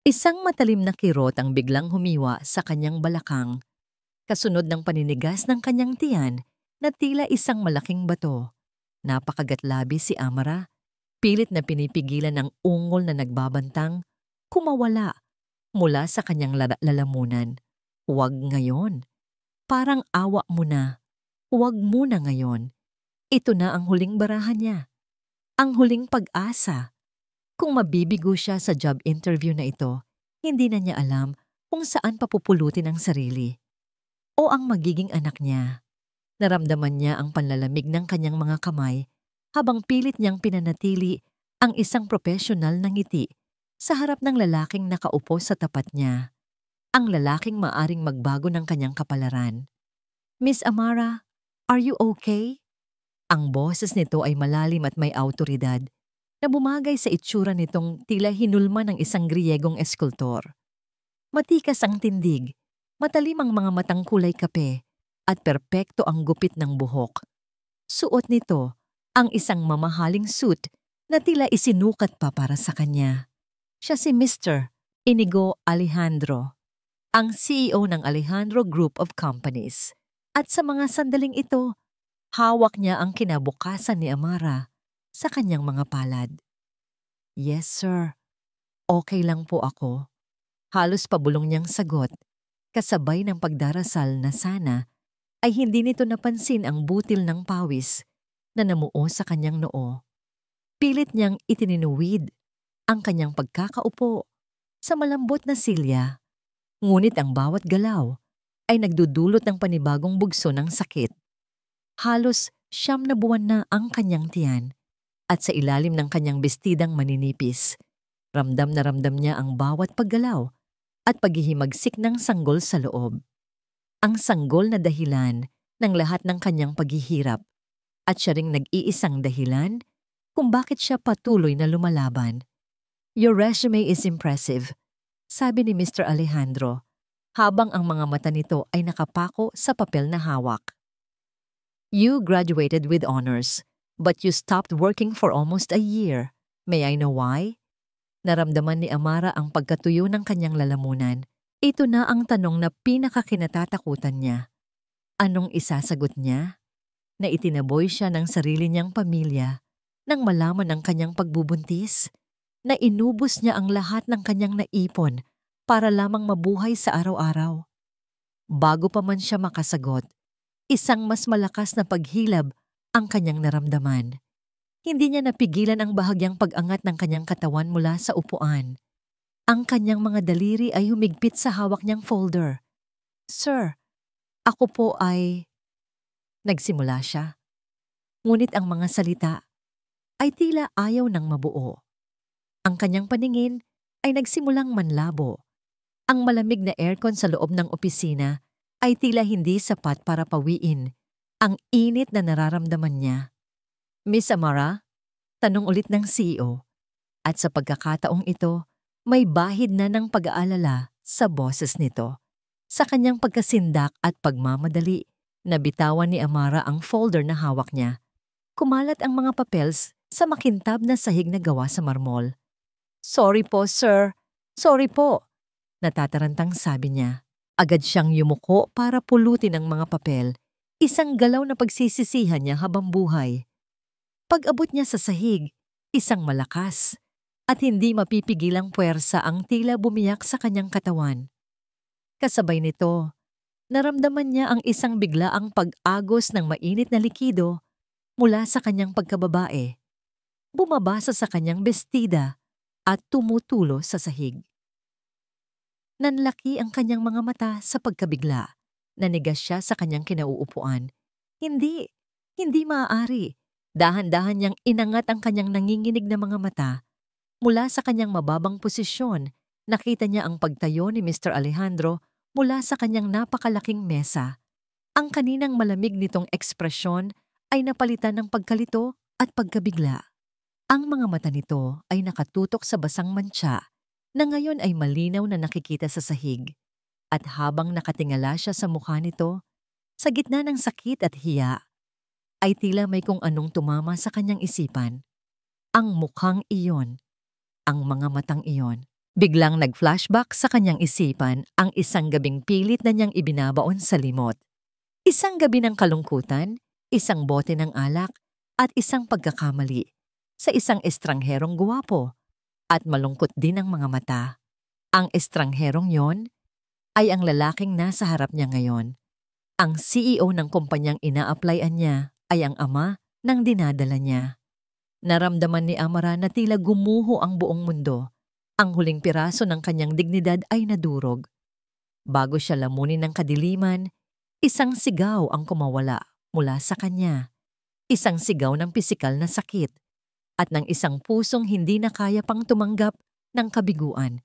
Isang matalim na kirot ang biglang humiwa sa kanyang balakang, kasunod ng paninigas ng kanyang tiyan na tila isang malaking bato. Napakagatlabi si Amara, pilit na pinipigilan ng ungol na nagbabantang kumawala mula sa kanyang lalamunan. Huwag ngayon. Parang awa mo na. Huwag muna ngayon. Ito na ang huling barahan niya. Ang huling pag-asa. Kung mabibigo siya sa job interview na ito, hindi na niya alam kung saan papupulutin ang sarili. O ang magiging anak niya. Naramdaman niya ang panlalamig ng kanyang mga kamay habang pilit niyang pinanatili ang isang profesional na ngiti sa harap ng lalaking nakaupo sa tapat niya. Ang lalaking maaring magbago ng kanyang kapalaran. Miss Amara, are you okay? Ang boses nito ay malalim at may awtoridad na bumagay sa itsura nitong tila hinulma ng isang Griyegong eskultor. Matikas ang tindig, matalim ang mga matang kulay kape, at perpekto ang gupit ng buhok. Suot nito ang isang mamahaling suit na tila isinukat pa para sa kanya. Siya si Mr. Inigo Alejandro, ang CEO ng Alejandro Group of Companies. At sa mga sandaling ito, hawak niya ang kinabukasan ni Amara sa kanyang mga palad. Yes, sir. Okay lang po ako. Halos pabulong niyang sagot, kasabay ng pagdarasal na sana ay hindi nito napansin ang butil ng pawis na namuo sa kanyang noo. Pilit niyang itininuwid ang kanyang pagkakaupo sa malambot na silya, ngunit ang bawat galaw ay nagdudulot ng panibagong bugso ng sakit. Halos 9 na buwan na ang kanyang tiyan at sa ilalim ng kanyang bestidang maninipis, ramdam na ramdam niya ang bawat paggalaw at paghihimagsik ng sanggol sa loob. Ang sanggol na dahilan ng lahat ng kanyang paghihirap at siya ring nag-iisang dahilan kung bakit siya patuloy na lumalaban. Your resume is impressive, sabi ni Mr. Alejandro, habang ang mga mata nito ay nakapako sa papel na hawak. You graduated with honors, but you stopped working for almost a year. May I know why? Naramdaman ni Amara ang pagkatuyo ng kanyang lalamunan. Ito na ang tanong na pinakakinatatakutan niya. Anong isasagot niya? Na itinaboy siya ng sarili niyang pamilya nang malaman ang kanyang pagbubuntis? Na inubos niya ang lahat ng kanyang naipon para lamang mabuhay sa araw-araw? Bago pa man siya makasagot, isang mas malakas na paghilab ang kanyang naramdaman. Hindi niya napigilan ang bahagyang pag-angat ng kanyang katawan mula sa upuan. Ang kanyang mga daliri ay humigpit sa hawak niyang folder. Sir, ako po ay... Nagsimula siya. Ngunit ang mga salita ay tila ayaw ng mabuo. Ang kanyang paningin ay nagsimulang manlabo. Ang malamig na aircon sa loob ng opisina ay tila hindi sapat para pawiin ang init na nararamdaman niya. Miss Amara, tanong ulit ng CEO. At sa pagkakataong ito, may bahid na ng pag-aalala sa boses nito. Sa kanyang pagkasindak at pagmamadali, nabitawan ni Amara ang folder na hawak niya. Kumalat ang mga papels sa makintab na sahig na gawa sa marmol. Sorry po, sir. Sorry po. Natatarantang sabi niya. Agad siyang yumuko para pulutin ang mga papel. Isang galaw na pagsisisihan niya habang buhay. Pag-abot niya sa sahig, isang malakas at hindi mapipigilang puwersa ang tila bumiyak sa kanyang katawan. Kasabay nito, naramdaman niya ang isang biglaang pag-agos ng mainit na likido mula sa kanyang pagkababae. Bumabasa sa kanyang bestida at tumutulo sa sahig. Nanlaki ang kanyang mga mata sa pagkabigla. Nanigas siya sa kanyang kinauupuan. Hindi maaari. Dahan-dahan niyang inangat ang kanyang nanginginig na mga mata. Mula sa kanyang mababang posisyon, nakita niya ang pagtayo ni Mr. Alejandro mula sa kanyang napakalaking mesa. Ang kaninang malamig nitong ekspresyon ay napalitan ng pagkalito at pagkabigla. Ang mga mata nito ay nakatutok sa basang mantsa na ngayon ay malinaw na nakikita sa sahig. At habang nakatingala siya sa mukha nito, sa gitna ng sakit at hiya, ay tila may kung anong tumama sa kanyang isipan. Ang mukhang iyon, ang mga matang iyon, Biglang nag-flashback sa kanyang isipan ang isang gabing pilit na niyang ibinabaon sa limot. Isang gabi ng kalungkutan, isang bote ng alak, at isang pagkakamali sa isang estrangherong guwapo at malungkot din ang mga mata. Ang estrangherong yon ay ang lalaking nasa harap niya ngayon. Ang CEO ng kumpanyang ina-applyan niya ay ang ama ng dinadala niya. Naramdaman ni Amara na tila gumuho ang buong mundo. Ang huling piraso ng kanyang dignidad ay nadurog. Bago siya lamunin ng kadiliman, isang sigaw ang kumawala mula sa kanya. Isang sigaw ng pisikal na sakit at ng isang pusong hindi na kaya pang tumanggap ng kabiguan.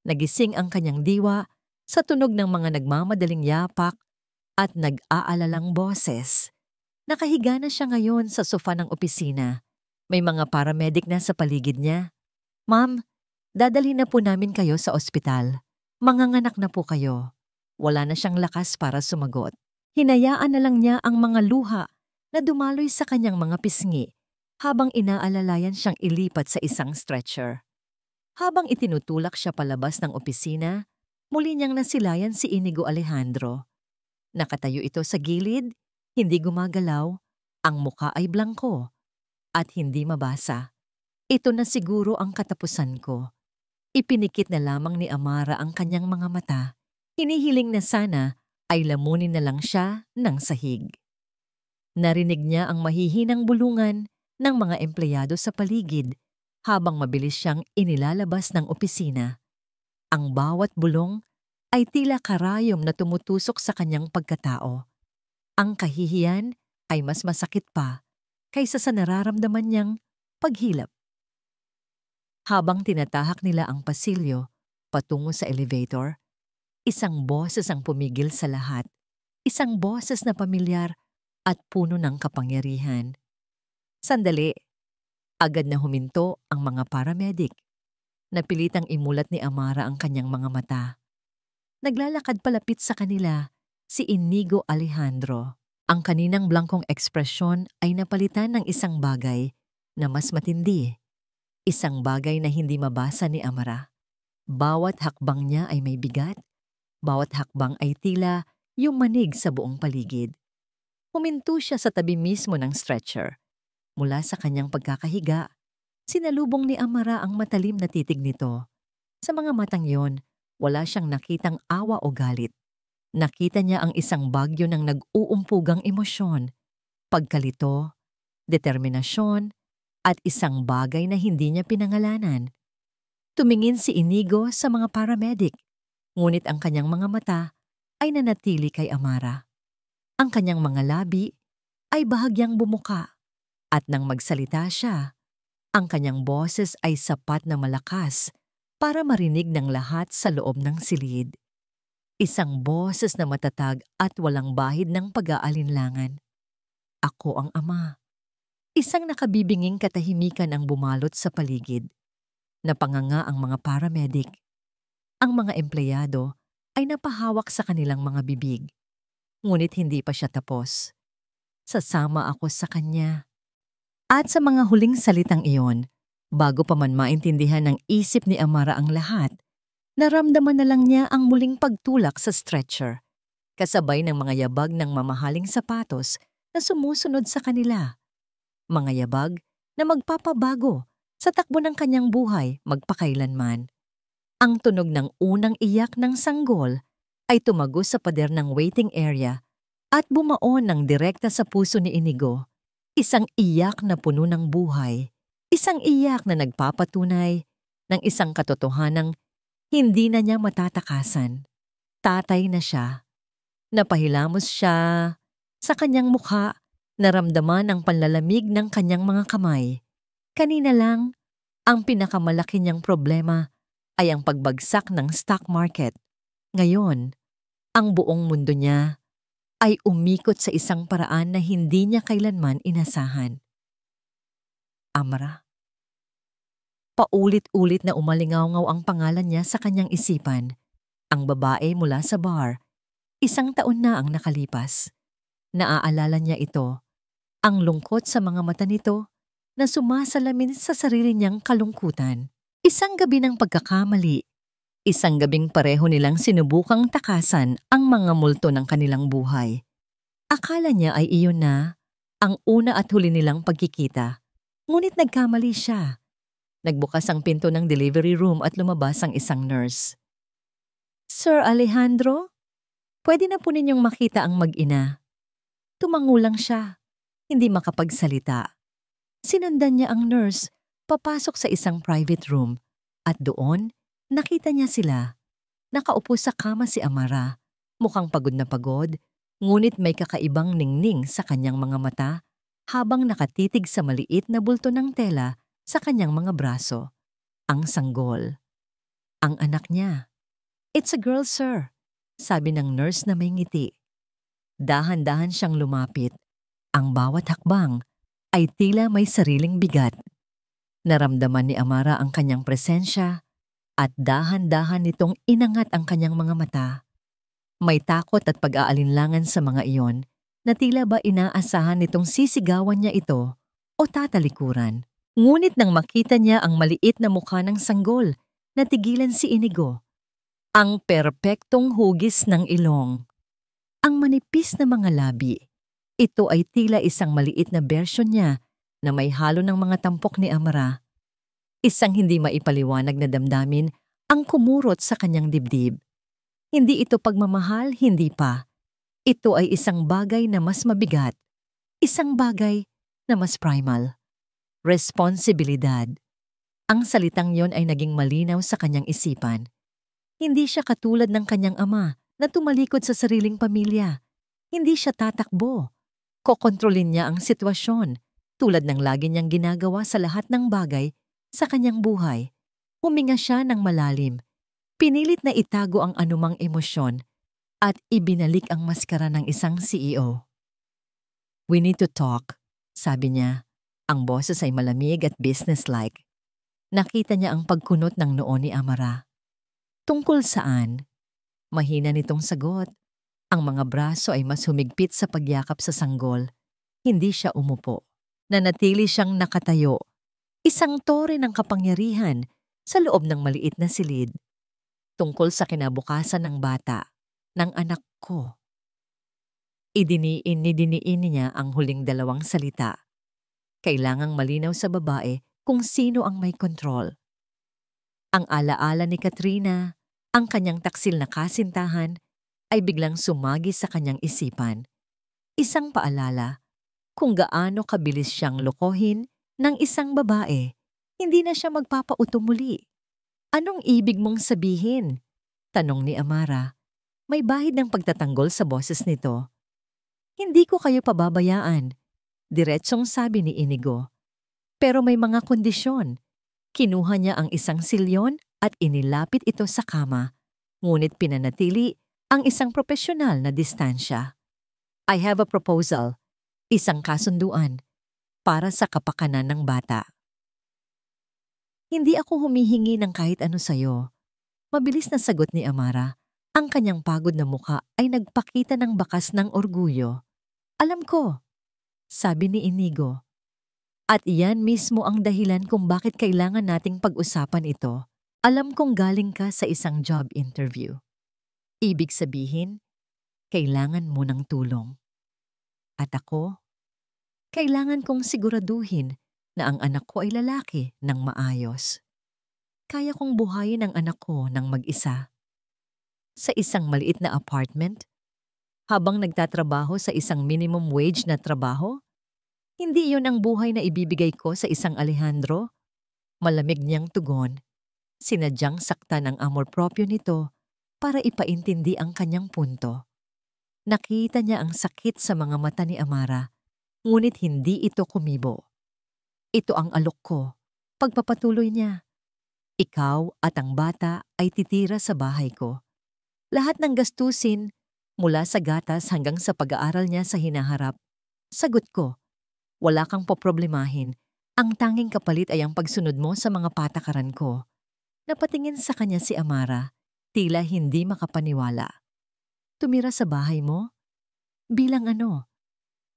Nagising ang kanyang diwa sa tunog ng mga nagmamadaling yapak at nag-aalalang boses. Nakahiga na siya ngayon sa sofa ng opisina. May mga paramedic na sa paligid niya. "Ma'am, dadalhin na po namin kayo sa ospital. Manganganak na po kayo." Wala na siyang lakas para sumagot. Hinayaan na lang niya ang mga luha na dumaloy sa kanyang mga pisngi habang inaalalayan siyang ilipat sa isang stretcher. Habang itinutulak siya palabas ng opisina, muli niyang nasilayan si Inigo Alejandro. Nakatayo ito sa gilid, hindi gumagalaw, ang muka ay blangko at hindi mabasa. Ito na siguro ang katapusan ko. Ipinikit na lamang ni Amara ang kanyang mga mata. Hinihiling na sana ay lamunin na lang siya ng sahig. Narinig niya ang mahihinang bulungan ng mga empleyado sa paligid habang mabilis siyang inilalabas ng opisina. Ang bawat bulong ay tila karayom na tumutusok sa kanyang pagkatao. Ang kahihiyan ay mas masakit pa kaysa sa nararamdaman niyang paghilap. Habang tinatahak nila ang pasilyo patungo sa elevator, isang boses ang pumigil sa lahat. Isang boses na pamilyar at puno ng kapangyarihan. Sandali, agad na huminto ang mga paramedic. Napilitang imulat ni Amara ang kanyang mga mata. Naglalakad palapit sa kanila si Inigo Alejandro. Ang kaninang blangkong ekspresyon ay napalitan ng isang bagay na mas matindi. Isang bagay na hindi mabasa ni Amara. Bawat hakbang niya ay may bigat. Bawat hakbang ay tila yung manig sa buong paligid. Huminto siya sa tabi mismo ng stretcher. Mula sa kanyang pagkakahiga, sinalubong ni Amara ang matalim na titig nito. Sa mga matang yon, wala siyang nakitang awa o galit. Nakita niya ang isang bagyo ng nag-uumpugang emosyon, pagkalito, determinasyon, at isang bagay na hindi niya pinangalanan. Tumingin si Inigo sa mga paramedic, ngunit ang kanyang mga mata ay nanatili kay Amara. Ang kanyang mga labi ay bahagyang bumuka at nang magsalita siya, ang kanyang boses ay sapat na malakas para marinig ng lahat sa loob ng silid. Isang boses na matatag at walang bahid ng pag-aalinlangan. "Ako ang ama." Isang nakabibinging katahimikan ang bumalot sa paligid. Napanganga ang mga paramedic. Ang mga empleyado ay napahawak sa kanilang mga bibig. Ngunit hindi pa siya tapos. "Sasama ako sa kanya." At sa mga huling salitang iyon, bago pa man maintindihan ng isip ni Amara ang lahat, naramdaman na lang niya ang muling pagtulak sa stretcher, kasabay ng mga yabag ng mamahaling sapatos na sumusunod sa kanila. Mga yabag na magpapabago sa takbo ng kanyang buhay magpakailanman. Ang tunog ng unang iyak ng sanggol ay tumagos sa pader ng waiting area at bumaon ng direkta sa puso ni Inigo. Isang iyak na puno ng buhay. Isang iyak na nagpapatunay ng isang katotohanang hindi na niya matatakasan. Tatay na siya. Napahilamos siya sa kanyang mukha. Naramdaman ang panlalamig ng kanyang mga kamay. Kanina lang, ang pinakamalaki niyang problema ay ang pagbagsak ng stock market. Ngayon, ang buong mundo niya ay umikot sa isang paraan na hindi niya kailanman inasahan. Amara. Paulit-ulit na umalingaw-ngaw ang pangalan niya sa kanyang isipan. Ang babae mula sa bar. 1 taon na ang nakalipas. Naaalala niya ito. Ang lungkot sa mga mata nito na sumasalamin sa sarili niyang kalungkutan. Isang gabi ng pagkakamali, isang gabing pareho nilang sinubukang takasan ang mga multo ng kanilang buhay. Akala niya ay iyon na, ang una at huli nilang pagkikita. Ngunit nagkamali siya. Nagbukas ang pinto ng delivery room at lumabas ang isang nurse. Sir Alejandro, pwede na po ninyong makita ang mag-ina. Tumangulang siya, hindi makapagsalita. Sinundan niya ang nurse, papasok sa isang private room, at doon, nakita niya sila. Nakaupo sa kama si Amara, mukhang pagod na pagod, ngunit may kakaibang ningning sa kanyang mga mata habang nakatitig sa maliit na bulto ng tela sa kanyang mga braso. Ang sanggol. Ang anak niya. It's a girl, sir, sabi ng nurse na may ngiti. Dahan-dahan siyang lumapit. Ang bawat hakbang ay tila may sariling bigat. Naramdaman ni Amara ang kanyang presensya at dahan-dahan nitong inangat ang kanyang mga mata. May takot at pag-aalinlangan sa mga iyon na tila ba inaasahan nitong sisigawan niya ito o tatalikuran. Ngunit nang makita niya ang maliit na mukha ng sanggol, natigilan si Inigo. Ang perpektong hugis ng ilong. Ang manipis na mga labi. Ito ay tila isang maliit na bersyon niya na may halo ng mga tampok ni Amara. Isang hindi maipaliwanag na damdamin ang kumurot sa kanyang dibdib. Hindi ito pagmamahal, hindi pa. Ito ay isang bagay na mas mabigat. Isang bagay na mas primal. Responsibilidad. Ang salitang yon ay naging malinaw sa kanyang isipan. Hindi siya katulad ng kanyang ama na tumalikod sa sariling pamilya. Hindi siya tatakbo. Kokontrolin niya ang sitwasyon tulad ng lagi niyang ginagawa sa lahat ng bagay sa kanyang buhay. Huminga siya ng malalim. Pinilit na itago ang anumang emosyon at ibinalik ang maskara ng isang CEO. We need to talk, sabi niya. Ang boses ay malamig at businesslike. Nakita niya ang pagkunot ng noo ni Amara. Tungkol saan? Mahina nitong sagot. Ang mga braso ay mas humigpit sa pagyakap sa sanggol. Hindi siya umupo. Nanatili siyang nakatayo. Isang tore ng kapangyarihan sa loob ng maliit na silid. Tungkol sa kinabukasan ng bata, ng anak ko. Idiniin niya ang huling dalawang salita. Kailangang malinaw sa babae kung sino ang may kontrol. Ang alaala ni Katrina, ang kanyang taksil na kasintahan, ay biglang sumagi sa kanyang isipan. Isang paalala kung gaano kabilis siyang lokohin ng isang babae. Hindi na siya magpapauto muli. Anong ibig mong sabihin? Tanong ni Amara. May bahid ng pagtatanggol sa boses nito. Hindi ko kayo pababayaan. Diretsong sabi ni Inigo. Pero may mga kondisyon. Kinuha niya ang isang silyon at inilapit ito sa kama. Ngunit pinanatili ang isang propesyonal na distansya. I have a proposal. Isang kasunduan. Para sa kapakanan ng bata. Hindi ako humihingi ng kahit ano sa'yo. Mabilis na sagot ni Amara. Ang kanyang pagod na muka ay nagpakita ng bakas ng orgulyo. Alam ko, sabi ni Inigo. At iyan mismo ang dahilan kung bakit kailangan nating pag-usapan ito. Alam kong galing ka sa isang job interview. Ibig sabihin, kailangan mo ng tulong. At ako, kailangan kong siguraduhin na ang anak ko ay lalaki ng maayos. Kaya kong buhayin ang anak ko ng mag-isa. Sa isang maliit na apartment, habang nagtatrabaho sa isang minimum wage na trabaho, hindi iyon ang buhay na ibibigay ko sa isang Alejandro. Malamig niyang tugon. Sinadyang saktan ang amor proprio nito para ipaintindi ang kanyang punto. Nakita niya ang sakit sa mga mata ni Amara, ngunit hindi ito kumibo. Ito ang alok ko. Pagpapatuloy niya. Ikaw at ang bata ay titira sa bahay ko. Lahat ng gastusin, mula sa gatas hanggang sa pag-aaral niya sa hinaharap. Sagot ko, wala kang poproblemahin. Ang tanging kapalit ay ang pagsunod mo sa mga patakaran ko. Napatingin sa kanya si Amara, tila hindi makapaniwala. Tumira sa bahay mo? Bilang ano?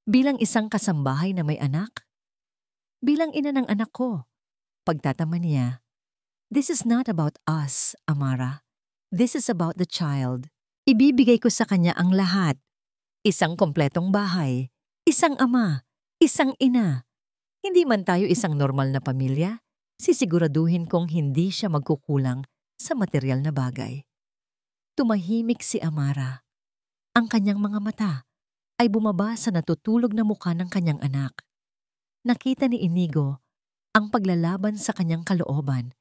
Bilang isang kasambahay na may anak? Bilang ina ng anak ko. Pagtatama niya. This is not about us, Amara. This is about the child. Ibibigay ko sa kanya ang lahat. Isang kompletong bahay, isang ama, isang ina. Hindi man tayo isang normal na pamilya, sisiguraduhin kong hindi siya magkukulang sa material na bagay. Tumahimik si Amara. Ang kanyang mga mata ay bumaba sa natutulog na mukha ng kanyang anak. Nakita ni Inigo ang paglalaban sa kanyang kalooban,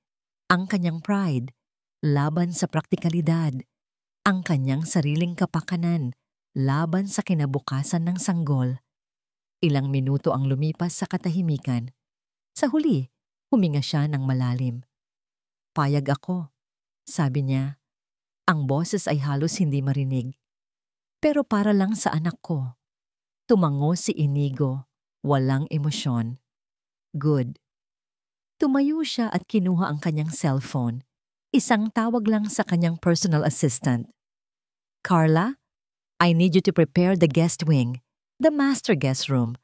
ang kanyang pride, laban sa praktikalidad, ang kanyang sariling kapakanan, laban sa kinabukasan ng sanggol. Ilang minuto ang lumipas sa katahimikan. Sa huli, huminga siya ng malalim. Payag ako, sabi niya. Ang boses ay halos hindi marinig. Pero para lang sa anak ko. Tumango si Inigo, walang emosyon. Good. Tumayo siya at kinuha ang kanyang cellphone. Isang tawag lang sa kanyang personal assistant. Carla, I need you to prepare the guest wing, the master guest room,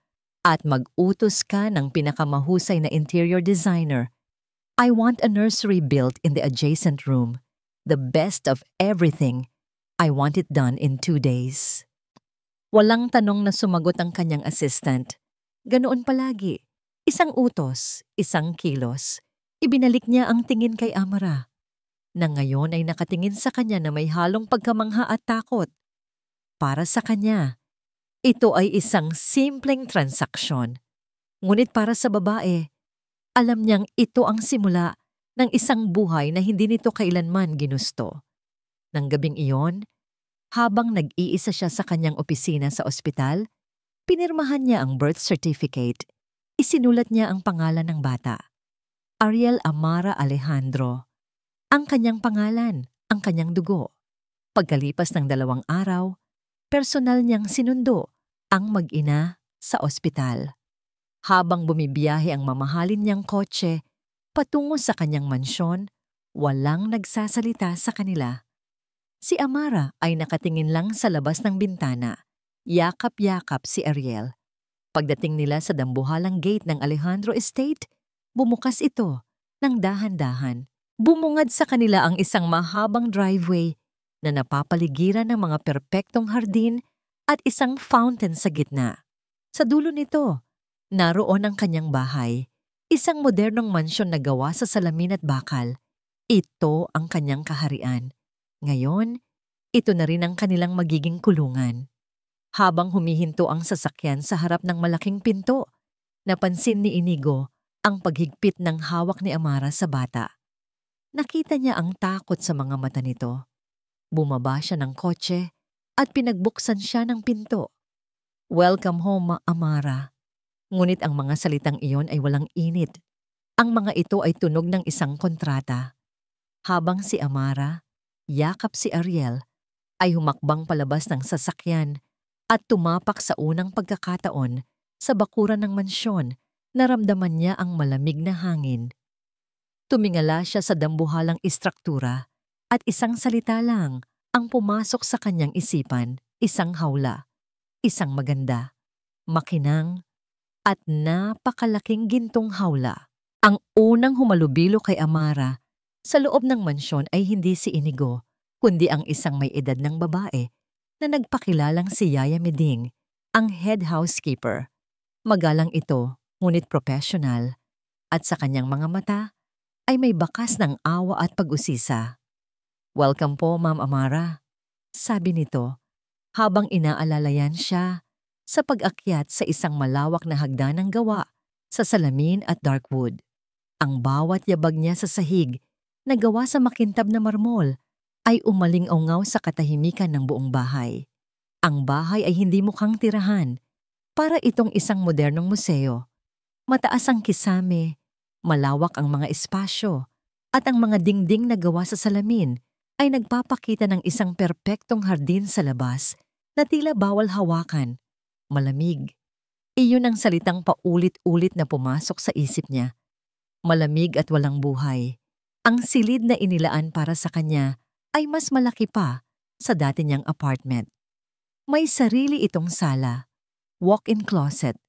at mag-utos ka ng pinakamahusay na interior designer. I want a nursery built in the adjacent room. The best of everything. I want it done in 2 days. Walang tanong na sumagot ang kanyang assistant. Ganoon palagi. Isang utos, isang kilos. Ibinalik niya ang tingin kay Amara, na ngayon ay nakatingin sa kanya na may halong pagkamangha at takot. Para sa kanya, ito ay isang simpleng transaksyon. Ngunit para sa babae, alam niyang ito ang simula ng isang buhay na hindi nito kailanman ginusto. Nang gabing iyon, habang nag-iisa siya sa kanyang opisina sa ospital, pinirmahan niya ang birth certificate. Isinulat niya ang pangalan ng bata. Ariel Amara Alejandro. Ang kanyang pangalan, ang kanyang dugo. Pagkalipas ng 2 araw, personal niyang sinundo ang mag-ina sa ospital. Habang bumibiyahe ang mamahalin niyang kotse patungo sa kanyang mansyon, walang nagsasalita sa kanila. Si Amara ay nakatingin lang sa labas ng bintana. Yakap-yakap si Ariel. Pagdating nila sa dambuhalang gate ng Alejandro Estate, bumukas ito ng dahan-dahan. Bumungad sa kanila ang isang mahabang driveway na napapaligiran ng mga perpektong hardin at isang fountain sa gitna. Sa dulo nito, naroon ang kanyang bahay, isang modernong mansyon na gawa sa salamin at bakal. Ito ang kanyang kaharian. Ngayon, ito na rin ang kanilang magiging kulungan. Habang humihinto ang sasakyan sa harap ng malaking pinto, napansin ni Inigo ang paghigpit ng hawak ni Amara sa bata. Nakita niya ang takot sa mga mata nito. Bumaba siya ng kotse at pinagbuksan siya ng pinto. Welcome home, Amara. Ngunit ang mga salitang iyon ay walang init. Ang mga ito ay tunog ng isang kontrata. Habang si Amara, yakap si Ariel, ay humakbang palabas ng sasakyan at tumapak sa unang pagkakataon sa bakuran ng mansyon, naramdaman niya ang malamig na hangin. Tumingala siya sa dambuhalang istruktura at isang salita lang ang pumasok sa kanyang isipan, isang hawla, isang maganda, makinang, at napakalaking gintong hawla. Ang unang humalubilo kay Amara sa loob ng mansyon ay hindi si Inigo, kundi ang isang may edad ng babae na nagpakilalang si Yaya Meding, ang head housekeeper. Magalang ito, ngunit professional, at sa kanyang mga mata ay may bakas ng awa at pag-usisa. Welcome po, Ma'am Amara, sabi nito, habang inaalalayan siya sa pag-akyat sa isang malawak na hagdanang gawa sa salamin at dark wood. Ang bawat yabag niya sa sahig na gawa sa makintab na marmol ay umaling-ungaw sa katahimikan ng buong bahay. Ang bahay ay hindi mukhang tirahan, para itong isang modernong museo. Mataas ang kisame, malawak ang mga espasyo, at ang mga dingding na gawa sa salamin ay nagpapakita ng isang perpektong hardin sa labas na tila bawal hawakan. Malamig. Iyon ang salitang paulit-ulit na pumasok sa isip niya. Malamig at walang buhay. Ang silid na inilaan para sa kanya ay mas malaki pa sa dati niyang apartment. May sarili itong sala, walk-in closet,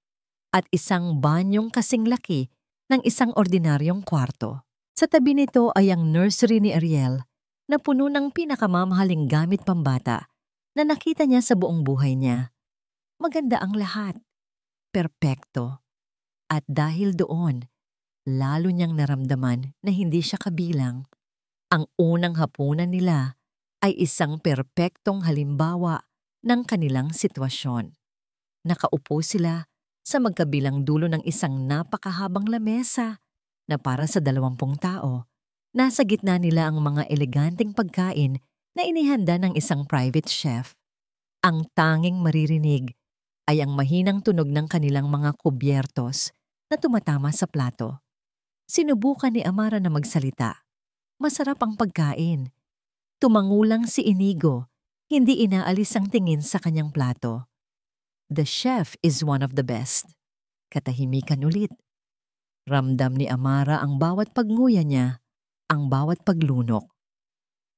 at isang banyong kasing laki ng isang ordinaryong kwarto. Sa tabi nito ay ang nursery ni Ariel na puno ng pinakamamahaling gamit pambata na nakita niya sa buong buhay niya. Maganda ang lahat. Perpekto. At dahil doon, lalo niyang naramdaman na hindi siya kabilang. Ang unang hapunan nila ay isang perpektong halimbawa ng kanilang sitwasyon. Nakaupo sila sa magkabilang dulo ng isang napakahabang lamesa na para sa 20 tao. Nasa gitna nila ang mga eleganteng pagkain na inihanda ng isang private chef. Ang tanging maririnig ay ang mahinang tunog ng kanilang mga kubyertos na tumatama sa plato. Sinubukan ni Amara na magsalita. Masarap ang pagkain. Tumangulang si Inigo, hindi inaalis ang tingin sa kanyang plato. The chef is one of the best. Katahimikan ulit. Ramdam ni Amara ang bawat pagnguya niya, ang bawat paglunok.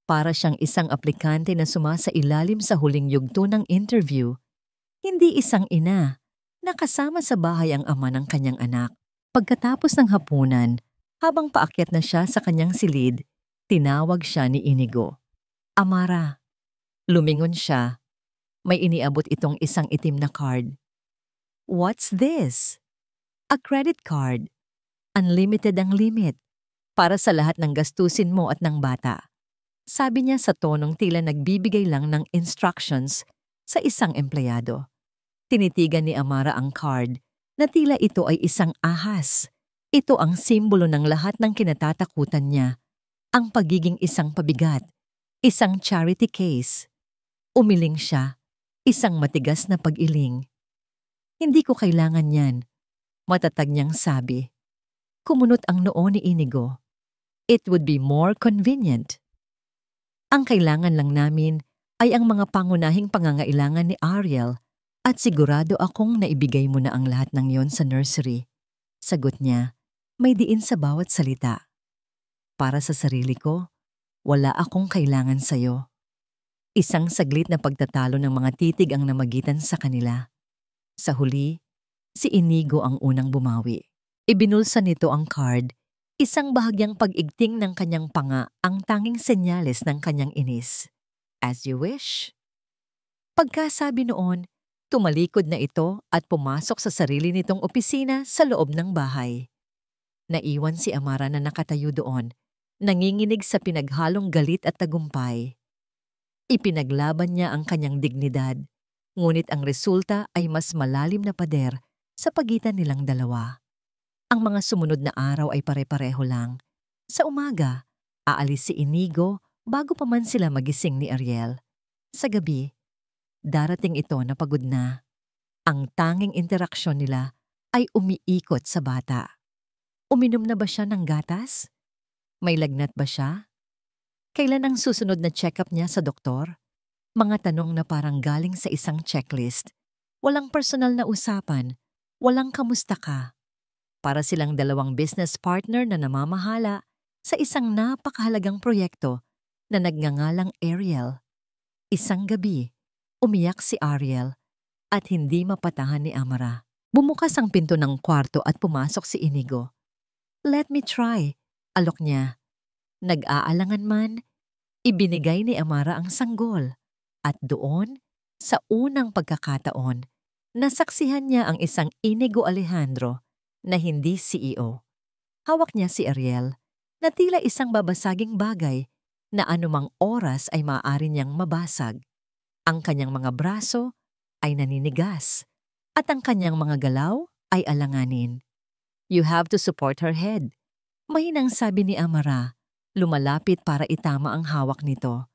Para siyang isang aplikante na sumasailalim sa huling yugto ng interview, hindi isang ina na kasama sa bahay ang ama ng kanyang anak. Pagkatapos ng hapunan, habang paakyat na siya sa kanyang silid, tinawag siya ni Inigo. Amara. Lumingon siya. May iniabot itong isang itim na card. What's this? A credit card. Unlimited ang limit. Para sa lahat ng gastusin mo at ng bata. Sabi niya sa tonong tila nagbibigay lang ng instructions sa isang empleyado. Tinitigan ni Amara ang card na tila ito ay isang ahas. Ito ang simbolo ng lahat ng kinatatakutan niya. Ang pagiging isang pabigat, isang charity case. Umiling siya, isang matigas na pag-iling. Hindi ko kailangan yan, matatag niyang sabi. Kumunot ang noo ni Inigo. It would be more convenient. Ang kailangan lang namin ay ang mga pangunahing pangangailangan ni Ariel at sigurado akong naibigay mo na ang lahat ng yon sa nursery. Sagot niya, may diin sa bawat salita. Para sa sarili ko, wala akong kailangan sa'yo. Isang saglit na pagtatalo ng mga titig ang namagitan sa kanila. Sa huli, si Inigo ang unang bumawi. Ibinulsa nito ang card, isang bahagyang pag-igting ng kanyang panga ang tanging senyales ng kanyang inis. As you wish. Pagkasabi noon, tumalikod na ito at pumasok sa sarili nitong opisina sa loob ng bahay. Naiwan si Amara na nakatayo doon, nanginginig sa pinaghalong galit at tagumpay. Ipinaglaban niya ang kanyang dignidad, ngunit ang resulta ay mas malalim na pader sa pagitan nilang dalawa. Ang mga sumunod na araw ay pare-pareho lang. Sa umaga, aalis si Inigo bago pa man sila magising ni Ariel. Sa gabi, darating ito na pagod na. Ang tanging interaksyon nila ay umiikot sa bata. Uminom na ba siya ng gatas? May lagnat ba siya? Kailan ang susunod na check-up niya sa doktor? Mga tanong na parang galing sa isang checklist. Walang personal na usapan, walang kamusta ka. Para silang dalawang business partner na namamahala sa isang napakahalagang proyekto na nagngangalang Ariel. Isang gabi, umiyak si Ariel at hindi mapatahan ni Amara. Bumukas ang pinto ng kwarto at pumasok si Inigo. Let me try, alok niya. Nag-aalangan man, ibinigay ni Amara ang sanggol. At doon, sa unang pagkakataon, nasaksihan niya ang isang Inigo Alejandro na hindi CEO. Hawak niya si Ariel na tila isang babasaging bagay na anumang oras ay maaari niyang mabasag. Ang kanyang mga braso ay naninigas at ang kanyang mga galaw ay alanganin. You have to support her head. Mahinang sabi ni Amara, lumalapit para itama ang hawak nito.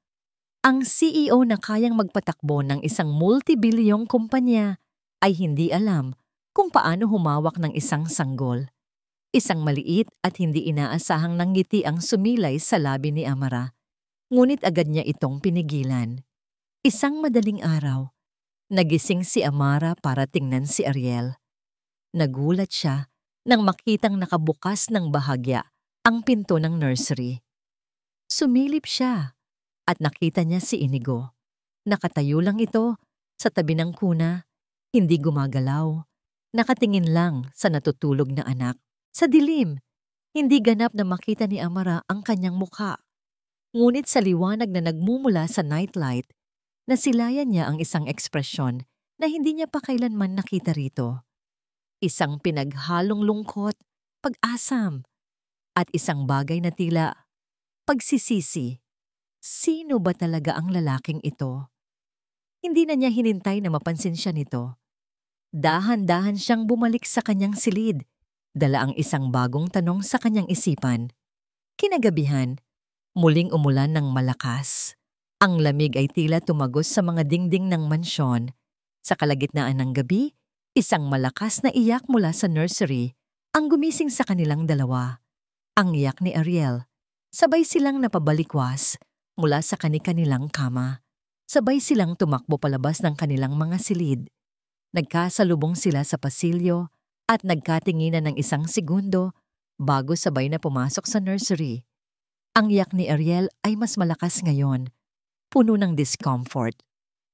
Ang CEO na kayang magpatakbo ng isang multibilyong kumpanya ay hindi alam kung paano humawak ng isang sanggol. Isang maliit at hindi inaasahang nanggiti ang sumilay sa labi ni Amara. Ngunit agad niya itong pinigilan. Isang madaling araw, nagising si Amara para tingnan si Ariel. Nagulat siya nang makitang nakabukas ng bahagya ang pinto ng nursery. Sumilip siya at nakita niya si Inigo. Nakatayo lang ito sa tabi ng kuna, hindi gumagalaw. Nakatingin lang sa natutulog na anak. Sa dilim, Hindi ganap na makita ni Amara ang kanyang mukha. Ngunit sa liwanag na nagmumula sa nightlight, nasilayan niya ang isang ekspresyon na hindi niya pa kailanman nakita rito. Isang pinaghalong lungkot, pag-asam, at isang bagay na tila pagsisisi. Sino ba talaga ang lalaking ito? Hindi na niya hinintay na mapansin siya nito. Dahan-dahan siyang bumalik sa kanyang silid. Dala ang isang bagong tanong sa kanyang isipan. Kinagabihan, muling umulan ng malakas. Ang lamig ay tila tumagos sa mga dingding ng mansyon. Sa kalagitnaan ng gabi, isang malakas na iyak mula sa nursery ang gumising sa kanilang dalawa. Ang iyak ni Ariel. Sabay silang napabalikwas mula sa kani-kanilang kama. Sabay silang tumakbo palabas ng kanilang mga silid. Nagkasalubong sila sa pasilyo at nagkatinginan ng isang segundo bago sabay na pumasok sa nursery. Ang iyak ni Ariel ay mas malakas ngayon, puno ng discomfort.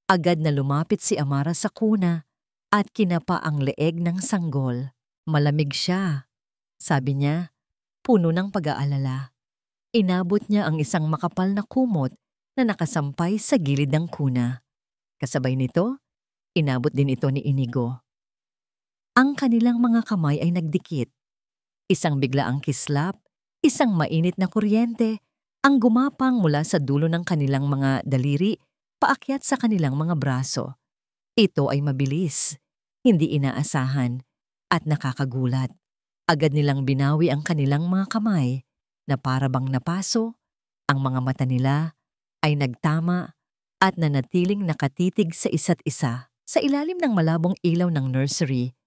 Agad na lumapit si Amara sa kuna at kinapa ang leeg ng sanggol. Malamig siya, sabi niya, puno ng pag-aalala. Inabot niya ang isang makapal na kumot na nakasampay sa gilid ng kuna. Kasabay nito, inabot din ito ni Inigo. Ang kanilang mga kamay ay nagdikit. Isang biglaang kislap, isang mainit na kuryente, ang gumapang mula sa dulo ng kanilang mga daliri paakyat sa kanilang mga braso. Ito ay mabilis, hindi inaasahan, at nakakagulat. Agad nilang binawi ang kanilang mga kamay na para bang napaso, ang mga mata nila ay nagtama at nanatiling nakatitig sa isa't isa. Sa ilalim ng malabong ilaw ng nursery,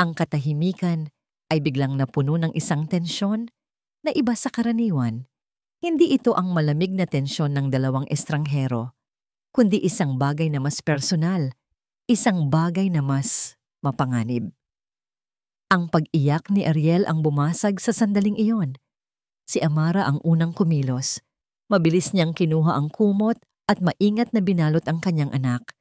ang katahimikan ay biglang napuno ng isang tensyon na iba sa karaniwan. Hindi ito ang malamig na tensyon ng dalawang estranghero, kundi isang bagay na mas personal, isang bagay na mas mapanganib. Ang pag-iyak ni Ariel ang bumasag sa sandaling iyon. Si Amara ang unang kumilos. Mabilis niyang kinuha ang kumot at maingat na binalot ang kanyang anak.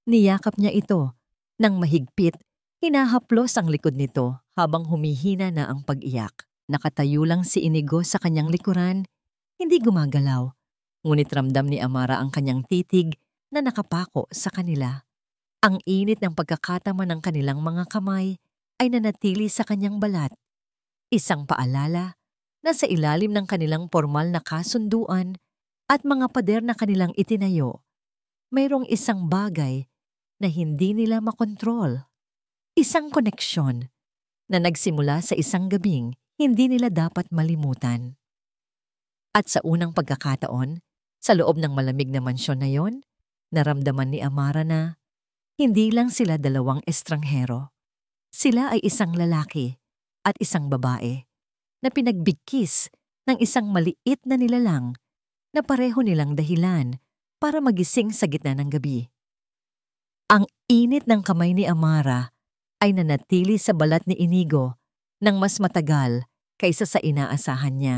Niyakap niya ito. Nang mahigpit, hinahaplos ang likod nito habang humihina na ang pag-iyak. Nakatayo lang si Inigo sa kanyang likuran, hindi gumagalaw. Ngunit ramdam ni Amara ang kanyang titig na nakapako sa kanila. Ang init ng pagkakatama ng kanilang mga kamay ay nanatili sa kanyang balat. Isang paalala na sa ilalim ng kanilang formal na kasunduan at mga pader na kanilang itinayo, mayroong isang bagay na hindi nila makontrol. Isang koneksyon na nagsimula sa isang gabing hindi nila dapat malimutan. At sa unang pagkakataon, sa loob ng malamig na mansyon na yon, naramdaman ni Amara na hindi lang sila dalawang estranghero. Sila ay isang lalaki at isang babae na pinagbigkis ng isang maliit na nilalang na pareho nilang dahilan para magising sa gitna ng gabi. Ang init ng kamay ni Amara ay nanatili sa balat ni Inigo ng mas matagal kaysa sa inaasahan niya.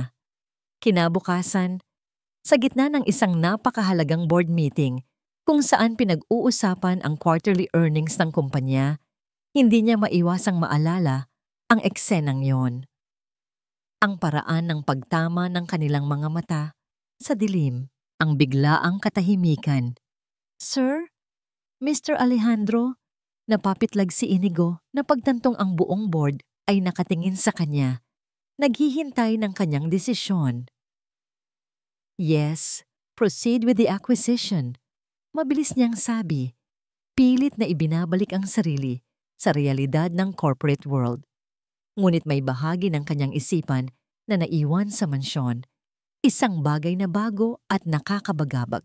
Kinabukasan, sa gitna ng isang napakahalagang board meeting kung saan pinag-uusapan ang quarterly earnings ng kumpanya, hindi niya maiwasang maalala ang eksenang yon. Ang paraan ng pagtama ng kanilang mga mata sa dilim, ang biglaang katahimikan. "Sir? Mr. Alejandro?" Napapitlag si Inigo na pagtantong ang buong board ay nakatingin sa kanya, naghihintay ng kanyang desisyon. "Yes, proceed with the acquisition." Mabilis niyang sabi, pilit na ibinabalik ang sarili sa realidad ng corporate world. Ngunit may bahagi ng kanyang isipan na naiwan sa mansyon, isang bagay na bago at nakakabagabag.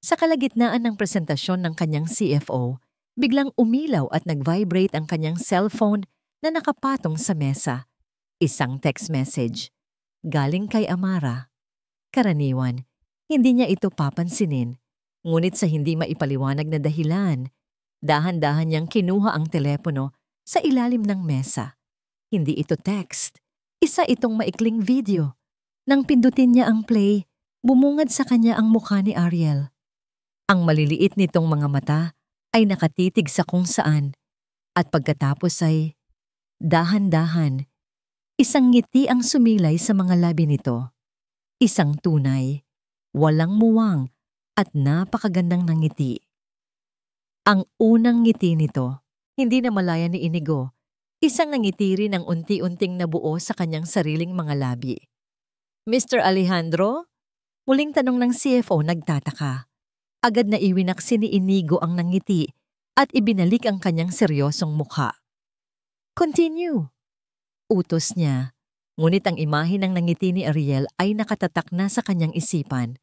Sa kalagitnaan ng presentasyon ng kanyang CFO, biglang umilaw at nag-vibrate ang kanyang cellphone na nakapatong sa mesa. Isang text message. Galing kay Amara. Karaniwan, hindi niya ito papansinin. Ngunit sa hindi maipaliwanag na dahilan, dahan-dahan niyang kinuha ang telepono sa ilalim ng mesa. Hindi ito text. Isa itong maikling video. Nang pindutin niya ang play, bumungad sa kanya ang mukha ni Ariel. Ang maliliit nitong mga mata ay nakatitig sa kung saan at pagkatapos ay dahan-dahan Isang ngiti ang sumilay sa mga labi nito. Isang tunay, walang muwang at napakagandang ngiti. Ang unang ngiti nito, hindi na malaya ni Inigo. Isang ngiti rin ang unti-unting nabuo sa kanyang sariling mga labi. Mr. Alejandro? Muling tanong ng CFO nagtataka. Agad na iwinaksin ni Inigo ang nangiti at ibinalik ang kanyang seryosong mukha. Continue. Utos niya. Ngunit ang imahe ng nangiti ni Ariel ay nakatatak na sa kanyang isipan.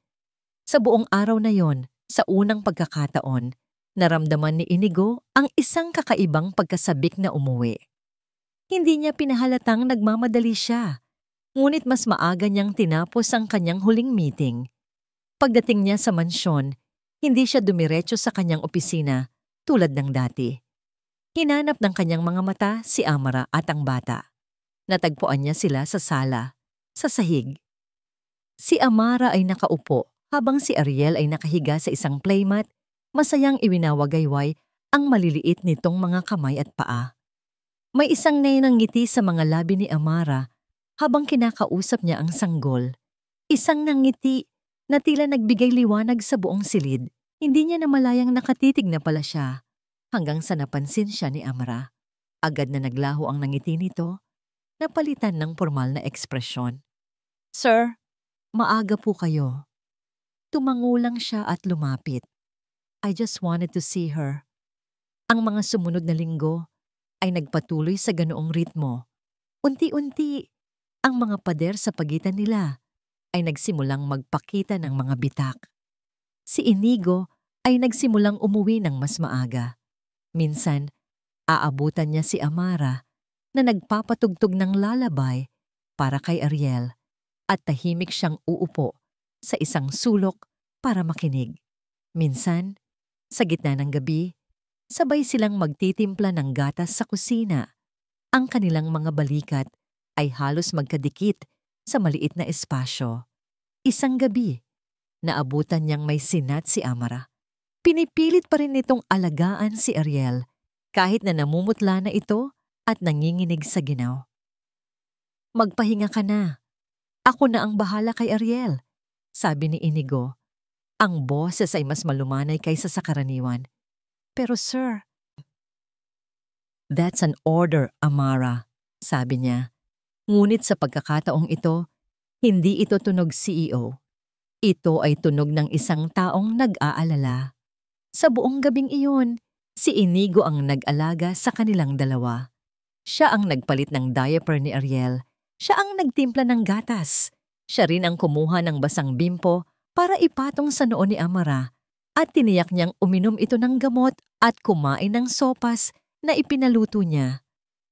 Sa buong araw na yon, sa unang pagkakataon, naramdaman ni Inigo ang isang kakaibang pagkasabik na umuwi. Hindi niya pinahalatang nagmamadali siya, ngunit mas maaga niyang tinapos ang kanyang huling meeting. Pagdating niya sa mansyon, hindi siya dumiretso sa kanyang opisina tulad ng dati. Hinanap ng kanyang mga mata si Amara at ang bata. Natagpuan niya sila sa sala, sa sahig. Si Amara ay nakaupo habang si Ariel ay nakahiga sa isang playmat, masayang iwinawagayway ang maliliit nitong mga kamay at paa. May isang ngiti sa mga labi ni Amara habang kinakausap niya ang sanggol. Isang ngiti na tila nagbigay liwanag sa buong silid. Hindi niya namalayang nakatitig na pala siya hanggang sa napansin siya ni Amara. Agad na naglaho ang ngiti nito, napalitan ng formal na ekspresyon. Sir, maaga po kayo. Tumango lang siya at lumapit. I just wanted to see her. Ang mga sumunod na linggo ay nagpatuloy sa ganoong ritmo. Unti-unti, ang mga pader sa pagitan nila ay nagsimulang magpakita ng mga bitak. Si Inigo ay nagsimulang umuwi ng mas maaga. Minsan, aabutan niya si Amara na nagpapatugtog ng lalabay para kay Ariel at tahimik siyang uupo sa isang sulok para makinig. Minsan, sa gitna ng gabi, sabay silang magtitimpla ng gatas sa kusina. Ang kanilang mga balikat ay halos magkadikit sa maliit na espasyo. Isang gabi, naabutan niyang may sinat si Amara. Pinipilit pa rin nitong alagaan si Ariel kahit na namumutla na ito at nanginginig sa ginaw. Magpahinga ka na. Ako na ang bahala kay Ariel, sabi ni Inigo. Ang boses ay mas malumanay kaysa sa karaniwan. Pero sir, that's an order, Amara, sabi niya. Ngunit sa pagkakataong ito, hindi ito tunog CEO. Ito ay tunog ng isang taong nag-aalala. Sa buong gabing iyon, si Inigo ang nag-alaga sa kanilang dalawa. Siya ang nagpalit ng diaper ni Ariel. Siya ang nagtimpla ng gatas. Siya rin ang kumuha ng basang bimpo para ipatong sa noo ni Amara at tiniyak niyang uminom ito ng gamot at kumain ng sopas na ipinaluto niya.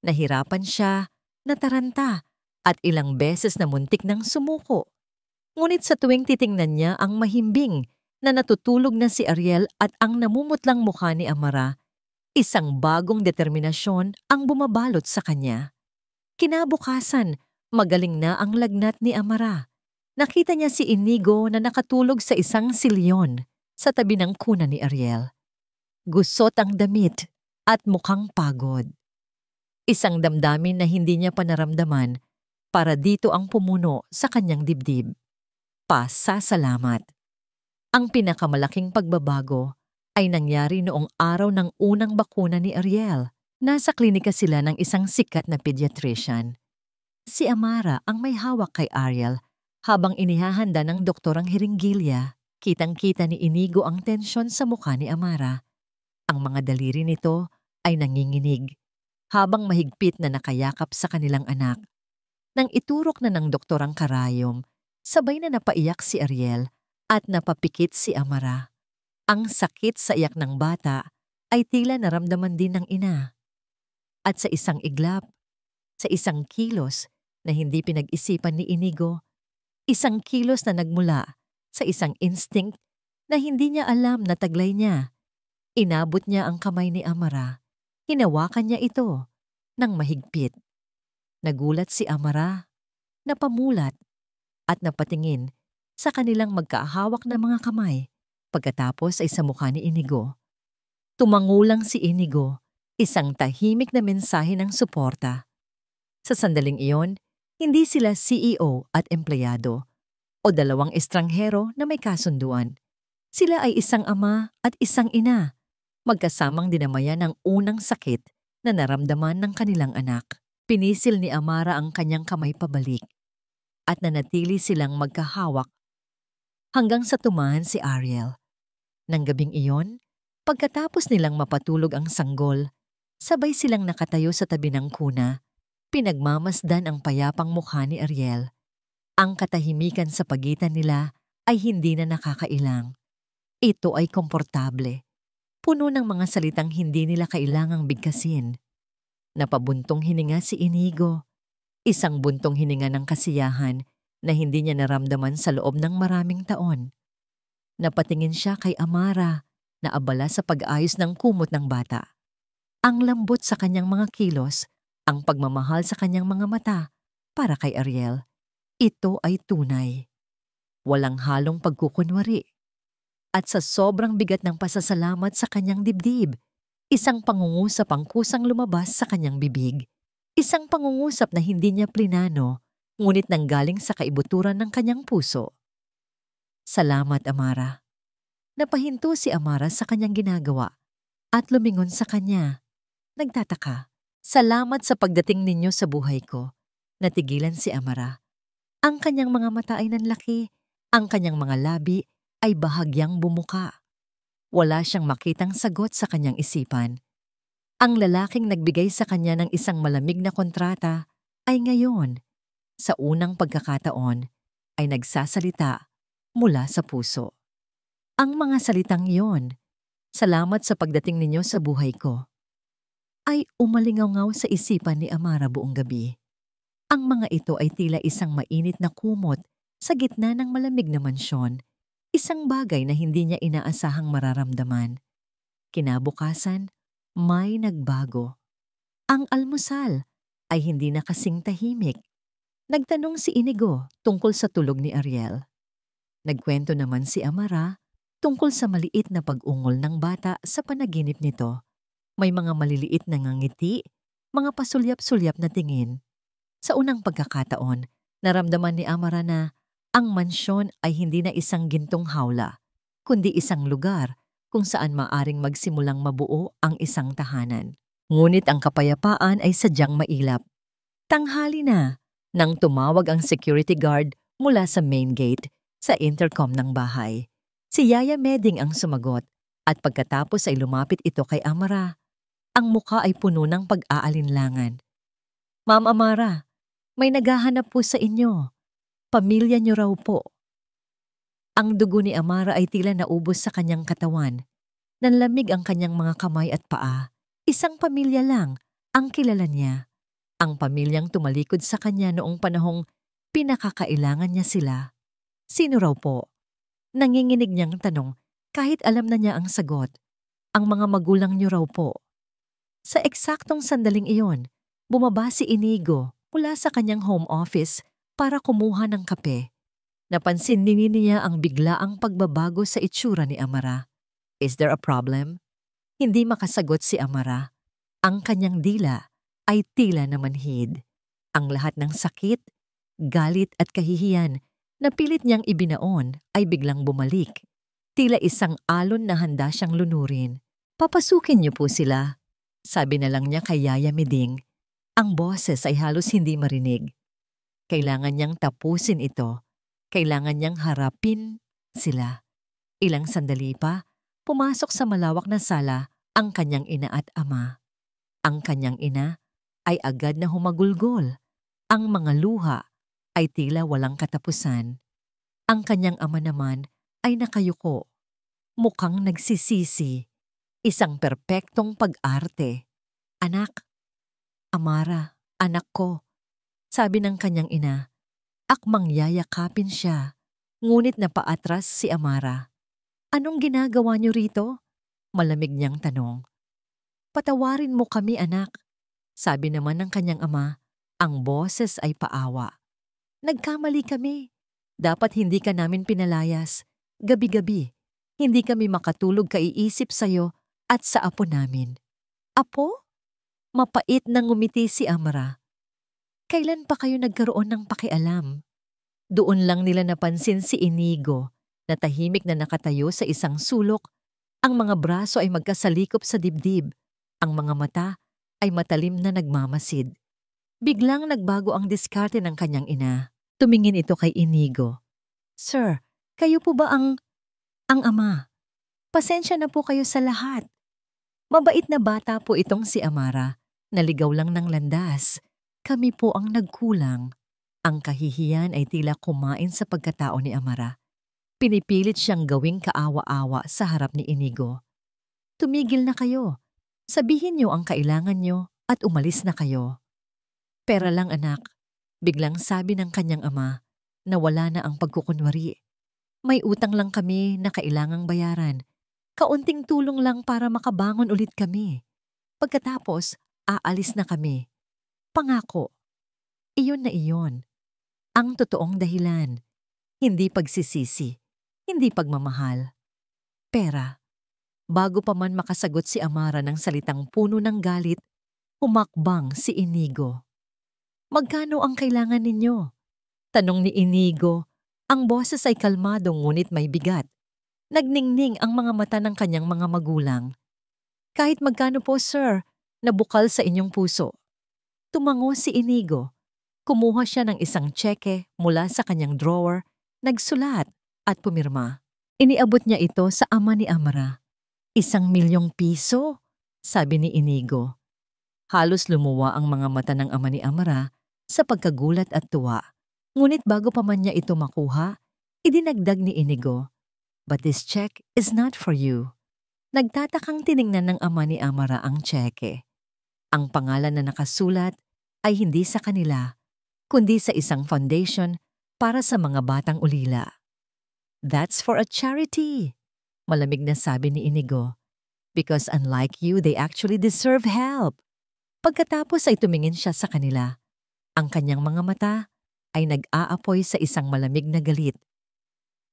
Nahirapan siya, nataranta, at ilang beses na muntik ng sumuko. Ngunit sa tuwing titingnan niya ang mahimbing na natutulog na si Ariel at ang namumutlang mukha ni Amara, isang bagong determinasyon ang bumabalot sa kanya. Kinabukasan, magaling na ang lagnat ni Amara. Nakita niya si Inigo na nakatulog sa isang silyon sa tabi ng kuna ni Ariel. Gusot ang damit at mukhang pagod. Isang damdamin na hindi niya pa naramdaman para dito ang pumuno sa kanyang dibdib. Pasasalamat. Ang pinakamalaking pagbabago ay nangyari noong araw ng unang bakuna ni Ariel. Nasa klinika sila ng isang sikat na pediatrician. Si Amara ang may hawak kay Ariel habang inihahanda ng doktor ang hiringgilya. Kitang-kita ni Inigo ang tensyon sa mukha ni Amara. Ang mga daliri nito ay nanginginig habang mahigpit na nakayakap sa kanilang anak. Nang iturok na ng doktor ang karayom, sabay na napaiyak si Ariel at napapikit si Amara. Ang sakit sa iyak ng bata ay tila naramdaman din ng ina. At sa isang iglap, sa isang kilos na hindi pinag-isipan ni Inigo, isang kilos na nagmula sa isang instinct na hindi niya alam na taglay niya. Inabot niya ang kamay ni Amara. Hinawakan niya ito ng mahigpit. Nagulat si Amara, napamulat at napatingin sa kanilang magkahawak na mga kamay. Pagkatapos ay sa mukha ni Inigo. Tumangulang si Inigo, isang tahimik na mensahe ng suporta. Sa sandaling iyon, Hindi sila CEO at empleyado o dalawang estranghero na may kasunduan. Sila ay isang ama at isang ina, magkasamang dinamayan ng unang sakit na naramdaman ng kanilang anak. Pinisil ni Amara ang kanyang kamay pabalik at nanatili silang magkahawak hanggang sa tumahan si Ariel. Nang gabing iyon, pagkatapos nilang mapatulog ang sanggol, sabay silang nakatayo sa tabi ng kuna, pinagmamasdan ang payapang mukha ni Ariel. Ang katahimikan sa pagitan nila ay hindi na nakakailang. Ito ay komportable. Puno ng mga salitang hindi nila kailangang bigkasin. Napabuntong hininga si Inigo. Isang buntong hininga ng kasiyahan na hindi niya naramdaman sa loob ng maraming taon. Napatingin siya kay Amara na abala sa pag-ayos ng kumot ng bata. Ang lambot sa kanyang mga kilos, ang pagmamahal sa kanyang mga mata para kay Ariel. Ito ay tunay. Walang halong pagkukunwari. At sa sobrang bigat ng pasasalamat sa kanyang dibdib, isang pangungusap ang kusang lumabas sa kanyang bibig. Isang pangungusap na hindi niya plinano, ngunit nanggaling sa kaibuturan ng kanyang puso. Salamat, Amara. Napahinto si Amara sa kanyang ginagawa at lumingon sa kanya. Nagtataka. Salamat sa pagdating ninyo sa buhay ko. Natigilan si Amara. Ang kanyang mga mata ay nanlaki, ang kanyang mga labi ay bahagyang bumuka. Wala siyang makitang sagot sa kanyang isipan. Ang lalaking nagbigay sa kanya ng isang malamig na kontrata ay ngayon, sa unang pagkakataon, ay nagsasalita mula sa puso. Ang mga salitang iyon, salamat sa pagdating ninyo sa buhay ko, ay umalingaw sa isipan ni Amara buong gabi. Ang mga ito ay tila isang mainit na kumot sa gitna ng malamig na mansyon, isang bagay na hindi niya inaasahang mararamdaman. Kinabukasan, may nagbago. Ang almusal ay hindi na kasing tahimik. Nagtanong si Inigo tungkol sa tulog ni Ariel. Nagkwento naman si Amara tungkol sa maliit na pag-ungol ng bata sa panaginip nito. May mga maliliit na ngangiti, mga pasulyap-sulyap na tingin. Sa unang pagkakataon, naramdaman ni Amara na ang mansyon ay hindi na isang gintong hawla, kundi isang lugar kung saan maaring magsimulang mabuo ang isang tahanan. Ngunit ang kapayapaan ay sadyang mailap. Tanghali na nang tumawag ang security guard mula sa main gate sa intercom ng bahay. Si Yaya Meding ang sumagot at pagkatapos ay lumapit ito kay Amara. Ang mukha ay puno ng pag-aalinlangan. Ma'am Amara, may naghahanap po sa inyo. Pamilya niyo raw po. Ang dugo ni Amara ay tila naubos sa kanyang katawan. Nanlamig ang kanyang mga kamay at paa. Isang pamilya lang ang kilala niya. Ang pamilyang tumalikod sa kanya noong panahong pinakakailangan niya sila. Sino raw po? Nanginginig niyang tanong kahit alam na niya ang sagot. Ang mga magulang niyo raw po. Sa eksaktong sandaling iyon, bumaba si Inigo mula sa kanyang home office para kumuha ng kape. Napansin din niya ang biglaang pagbabago sa itsura ni Amara. Is there a problem? Hindi makasagot si Amara. Ang kanyang dila ay tila na manhid. Ang lahat ng sakit, galit at kahihiyan na pilit niyang ibinaon ay biglang bumalik. Tila isang alon na handa siyang lunurin. Papasukin niyo po sila. Sabi na lang niya kay Yaya Meding. Ang boses ay halos hindi marinig. Kailangan niyang tapusin ito. Kailangan niyang harapin sila. Ilang sandali pa, pumasok sa malawak na sala ang kanyang ina at ama. Ang kanyang ina ay agad na humagulgol. Ang mga luha ay tila walang katapusan. Ang kanyang ama naman ay nakayuko. Mukhang nagsisisi. Isang perpektong pag-arte. Anak, Amara, anak ko, sabi ng kanyang ina. Akmang yayakapin siya, ngunit napaatras si Amara. Anong ginagawa niyo rito? Malamig niyang tanong. Patawarin mo kami, anak, sabi naman ng kanyang ama. Ang boses ay paawa. Nagkamali kami. Dapat hindi ka namin pinalayas. Gabi-gabi, hindi kami makatulog kaiisip sa'yo at sa apo namin. Apo? Mapait na ngumiti si Amara. Kailan pa kayo nagkaroon ng pakialam? Doon lang nila napansin si Inigo na tahimik na nakatayo sa isang sulok. Ang mga braso ay magkasalikop sa dibdib. Ang mga mata ay matalim na nagmamasid. Biglang nagbago ang diskarte ng kanyang ina. Tumingin ito kay Inigo. Sir, kayo po ba ang ama? Pasensya na po kayo sa lahat. Mabait na bata po itong si Amara. Naligaw lang ng landas. Kami po ang nagkulang. Ang kahihiyan ay tila kumain sa pagkatao ni Amara. Pinipilit siyang gawing kaawa-awa sa harap ni Inigo. Tumigil na kayo. Sabihin niyo ang kailangan niyo at umalis na kayo. Pera lang anak, biglang sabi ng kanyang ama na wala na ang pagkukunwari. May utang lang kami na kailangang bayaran. Kaunting tulong lang para makabangon ulit kami. Pagkatapos, aalis na kami. Pangako. Iyon na iyon. Ang totoong dahilan. Hindi pagsisisi. Hindi pagmamahal. Pera. Bago pa man makasagot si Amara ng salitang puno ng galit, humakbang si Inigo. Magkano ang kailangan ninyo? Tanong ni Inigo. Ang boses ay kalmado ngunit may bigat. Nagningning ang mga mata ng kanyang mga magulang. Kahit magkano po, sir, nabukal sa inyong puso. Tumango si Inigo. Kumuha siya ng isang tseke mula sa kanyang drawer, nagsulat at pumirma. Iniabot niya ito sa ama ni Amara. 1,000,000 piso, sabi ni Inigo. Halos lumuwa ang mga mata ng ama ni Amara sa pagkagulat at tuwa. Ngunit bago pa man niya ito makuha, idinagdag ni Inigo. But this check is not for you. Nagtatakang tiningnan ng ama ni Amara ang tseke. Ang pangalan na nakasulat ay hindi sa kanila, kundi sa isang foundation para sa mga batang ulila. That's for a charity, malamig na sabi ni Inigo. Because unlike you, they actually deserve help. Pagkatapos ay tumingin siya sa kanila. Ang kanyang mga mata ay nag-aapoy sa isang malamig na galit.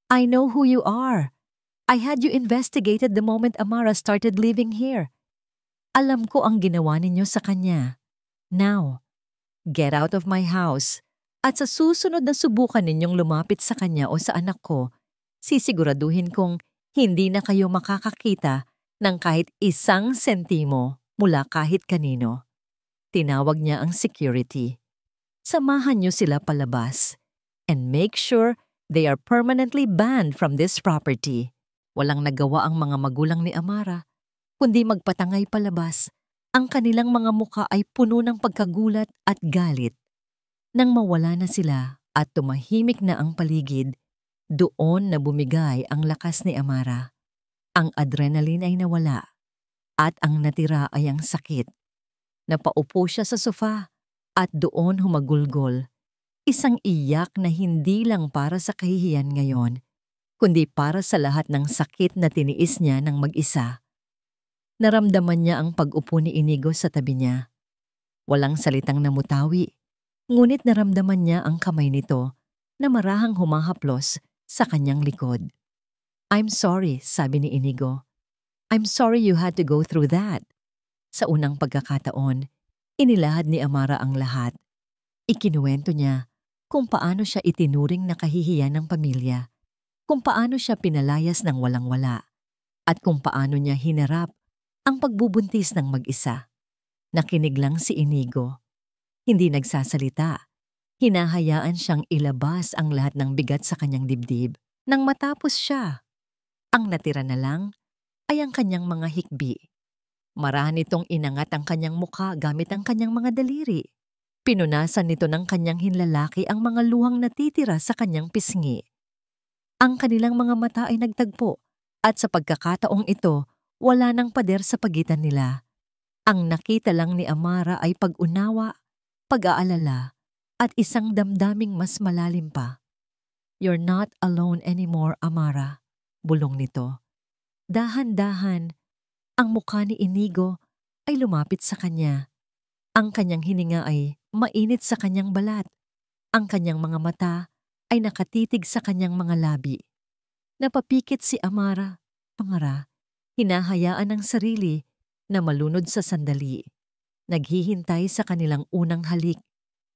I know who you are. I had you investigated the moment Amara started living here. Alam ko ang ginawa ninyo sa kanya. Now, get out of my house. At sa susunod na subukan ninyong lumapit sa kanya o sa anak ko, sisiguraduhin kong hindi na kayo makakakita ng kahit 1 sentimo mula kahit kanino. Tinawag niya ang security. Samahan niyo sila palabas and make sure they are permanently banned from this property. Walang nagawa ang mga magulang ni Amara, kundi magpatangay palabas. Ang kanilang mga muka ay puno ng pagkagulat at galit. Nang mawala na sila at tumahimik na ang paligid, doon na bumigay ang lakas ni Amara. Ang adrenaline ay nawala at ang natira ay ang sakit. Napaupo siya sa sofa at doon humagulgol. Isang iyak na hindi lang para sa kahihiyan ngayon, kundi para sa lahat ng sakit na tiniis niya ng mag-isa. Naramdaman niya ang pag-upo ni Inigo sa tabi niya. Walang salitang namutawi, ngunit naramdaman niya ang kamay nito na marahang humahaplos sa kanyang likod. I'm sorry, sabi ni Inigo. I'm sorry you had to go through that. Sa unang pagkakataon, inilahad ni Amara ang lahat. Ikinuwento niya kung paano siya itinuring na kahihiyan ng pamilya, kung paano siya pinalayas ng walang-wala, at kung paano niya hinarap ang pagbubuntis ng mag-isa. Nakinig lang si Inigo. Hindi nagsasalita. Hinahayaan siyang ilabas ang lahat ng bigat sa kanyang dibdib. Nang matapos siya, ang natira na lang ay ang kanyang mga hikbi. Marahan nitong inangat ang kanyang mukha gamit ang kanyang mga daliri. Pinunasan nito ng kanyang hinlalaki ang mga luhang natitira sa kanyang pisngi. Ang kanilang mga mata ay nagtagpo at sa pagkakataong ito, wala nang pader sa pagitan nila. Ang nakita lang ni Amara ay pag-unawa, pag-aalala, at isang damdaming mas malalim pa. You're not alone anymore, Amara, bulong nito. Dahan-dahan, ang mukha ni Inigo ay lumapit sa kanya. Ang kanyang hininga ay mainit sa kanyang balat. Ang kanyang mga mata ay nakatitig sa kanyang mga labi. Napapikit si Amara, hinahayaan ng sarili na malunod sa sandali. Naghihintay sa kanilang unang halik.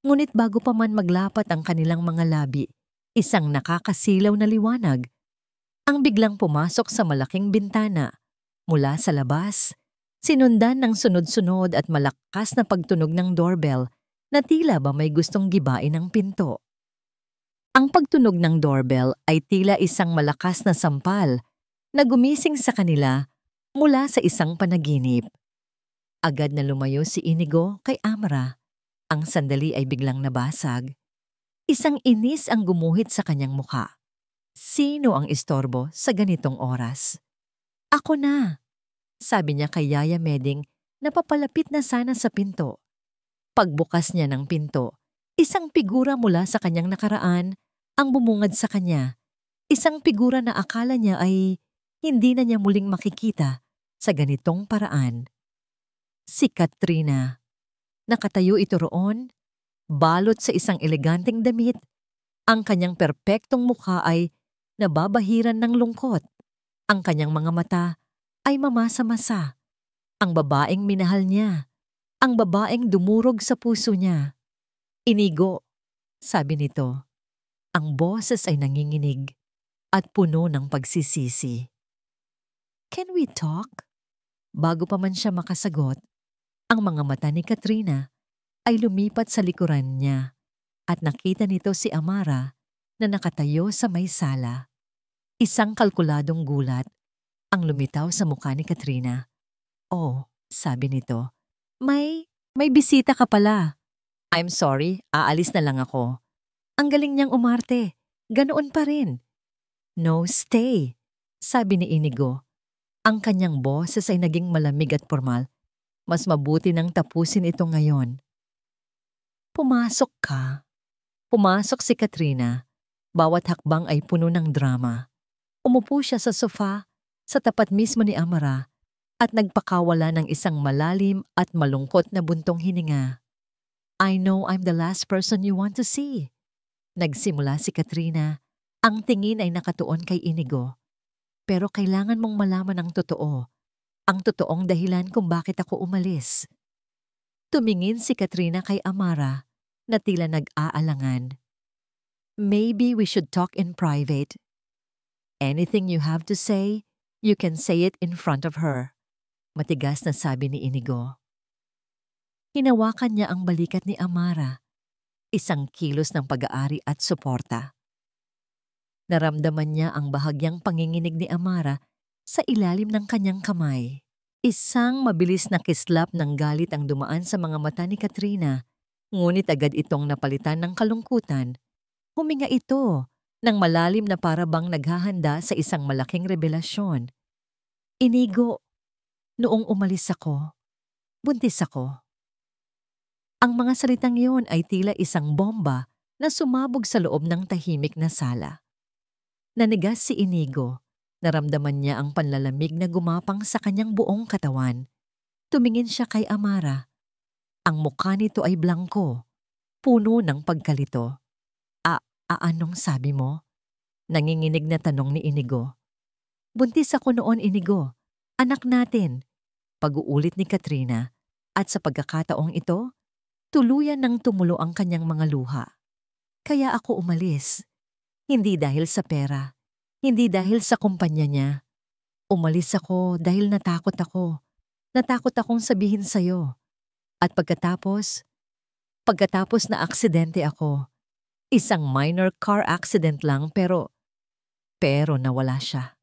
Ngunit bago pa man maglapat ang kanilang mga labi, isang nakakasilaw na liwanag ang biglang pumasok sa malaking bintana mula sa labas. Sinundan ng sunod-sunod at malakas na pagtunog ng doorbell na tila ba may gustong gibain ang pinto. Ang pagtunog ng doorbell ay tila isang malakas na sampal na gumising sa kanila mula sa isang panaginip. Agad na lumayo si Inigo kay Amara. Ang sandali ay biglang nabasag. Isang inis ang gumuhit sa kanyang mukha. Sino ang istorbo sa ganitong oras? Ako na, sabi niya kay Yaya Meding na papalapit na sana sa pinto. Pagbukas niya ng pinto, isang figura mula sa kanyang nakaraan ang bumungad sa kanya. Isang figura na akala niya ay hindi na niya muling makikita sa ganitong paraan. Si Katrina. Nakatayo ito roon, balot sa isang eleganteng damit. Ang kanyang perpektong mukha ay nababahiran ng lungkot. Ang kanyang mga mata ay mamasa-masa. Ang babaeng minahal niya. Ang babaeng dumurog sa puso niya. Inigo, sabi nito. Ang boses ay nanginginig at puno ng pagsisisi. Can we talk? Bago pa man siya makasagot, ang mga mata ni Katrina ay lumipat sa likuran niya at nakita nito si Amara na nakatayo sa may sala. Isang kalkuladong gulat ang lumitaw sa mukha ni Katrina. Oh, sabi nito, may bisita ka pala. I'm sorry, aalis na lang ako. Ang galing niyang umarte, ganoon pa rin. No, stay, sabi ni Inigo. Ang kanyang boses ay naging malamig at formal. Mas mabuti nang tapusin ito ngayon. Pumasok ka. Pumasok si Katrina. Bawat hakbang ay puno ng drama. Umupo siya sa sofa, sa tapat mismo ni Amara, at nagpakawala ng isang malalim at malungkot na buntong hininga. I know I'm the last person you want to see. Nagsimula si Katrina. Ang tingin ay nakatuon kay Inigo. Pero kailangan mong malaman ang totoo. Ang totoong dahilan kung bakit ako umalis. Tumingin si Katrina kay Amara na tila nag-aalangan. Maybe we should talk in private. Anything you have to say, you can say it in front of her. Matigas na sabi ni Inigo. Hinawakan niya ang balikat ni Amara. Isang kilos ng pag-aari at suporta. Naramdaman niya ang bahagyang panginginig ni Amara sa ilalim ng kanyang kamay. Isang mabilis na kislap ng galit ang dumaan sa mga mata ni Katrina, ngunit agad itong napalitan ng kalungkutan. Huminga ito ng malalim na para bang naghahanda sa isang malaking revelasyon. Inigo, noong umalis ako, buntis ako. Ang mga salitang iyon ay tila isang bomba na sumabog sa loob ng tahimik na sala. Nanigas si Inigo. Naramdaman niya ang panlalamig na gumapang sa kanyang buong katawan. Tumingin siya kay Amara. Ang mukha nito ay blangko, puno ng pagkalito. Anong sabi mo? Nanginginig na tanong ni Inigo. Buntis ako noon, Inigo. Anak natin. Pag-uulit ni Katrina. At sa pagkakataong ito, tuluyan ng tumulo ang kanyang mga luha. Kaya ako umalis. Hindi dahil sa pera. Hindi dahil sa kumpanya niya. Umalis ako dahil natakot ako. Natakot akong sabihin sa'yo. At pagkatapos na aksidente ako. Isang minor car accident lang pero nawala siya.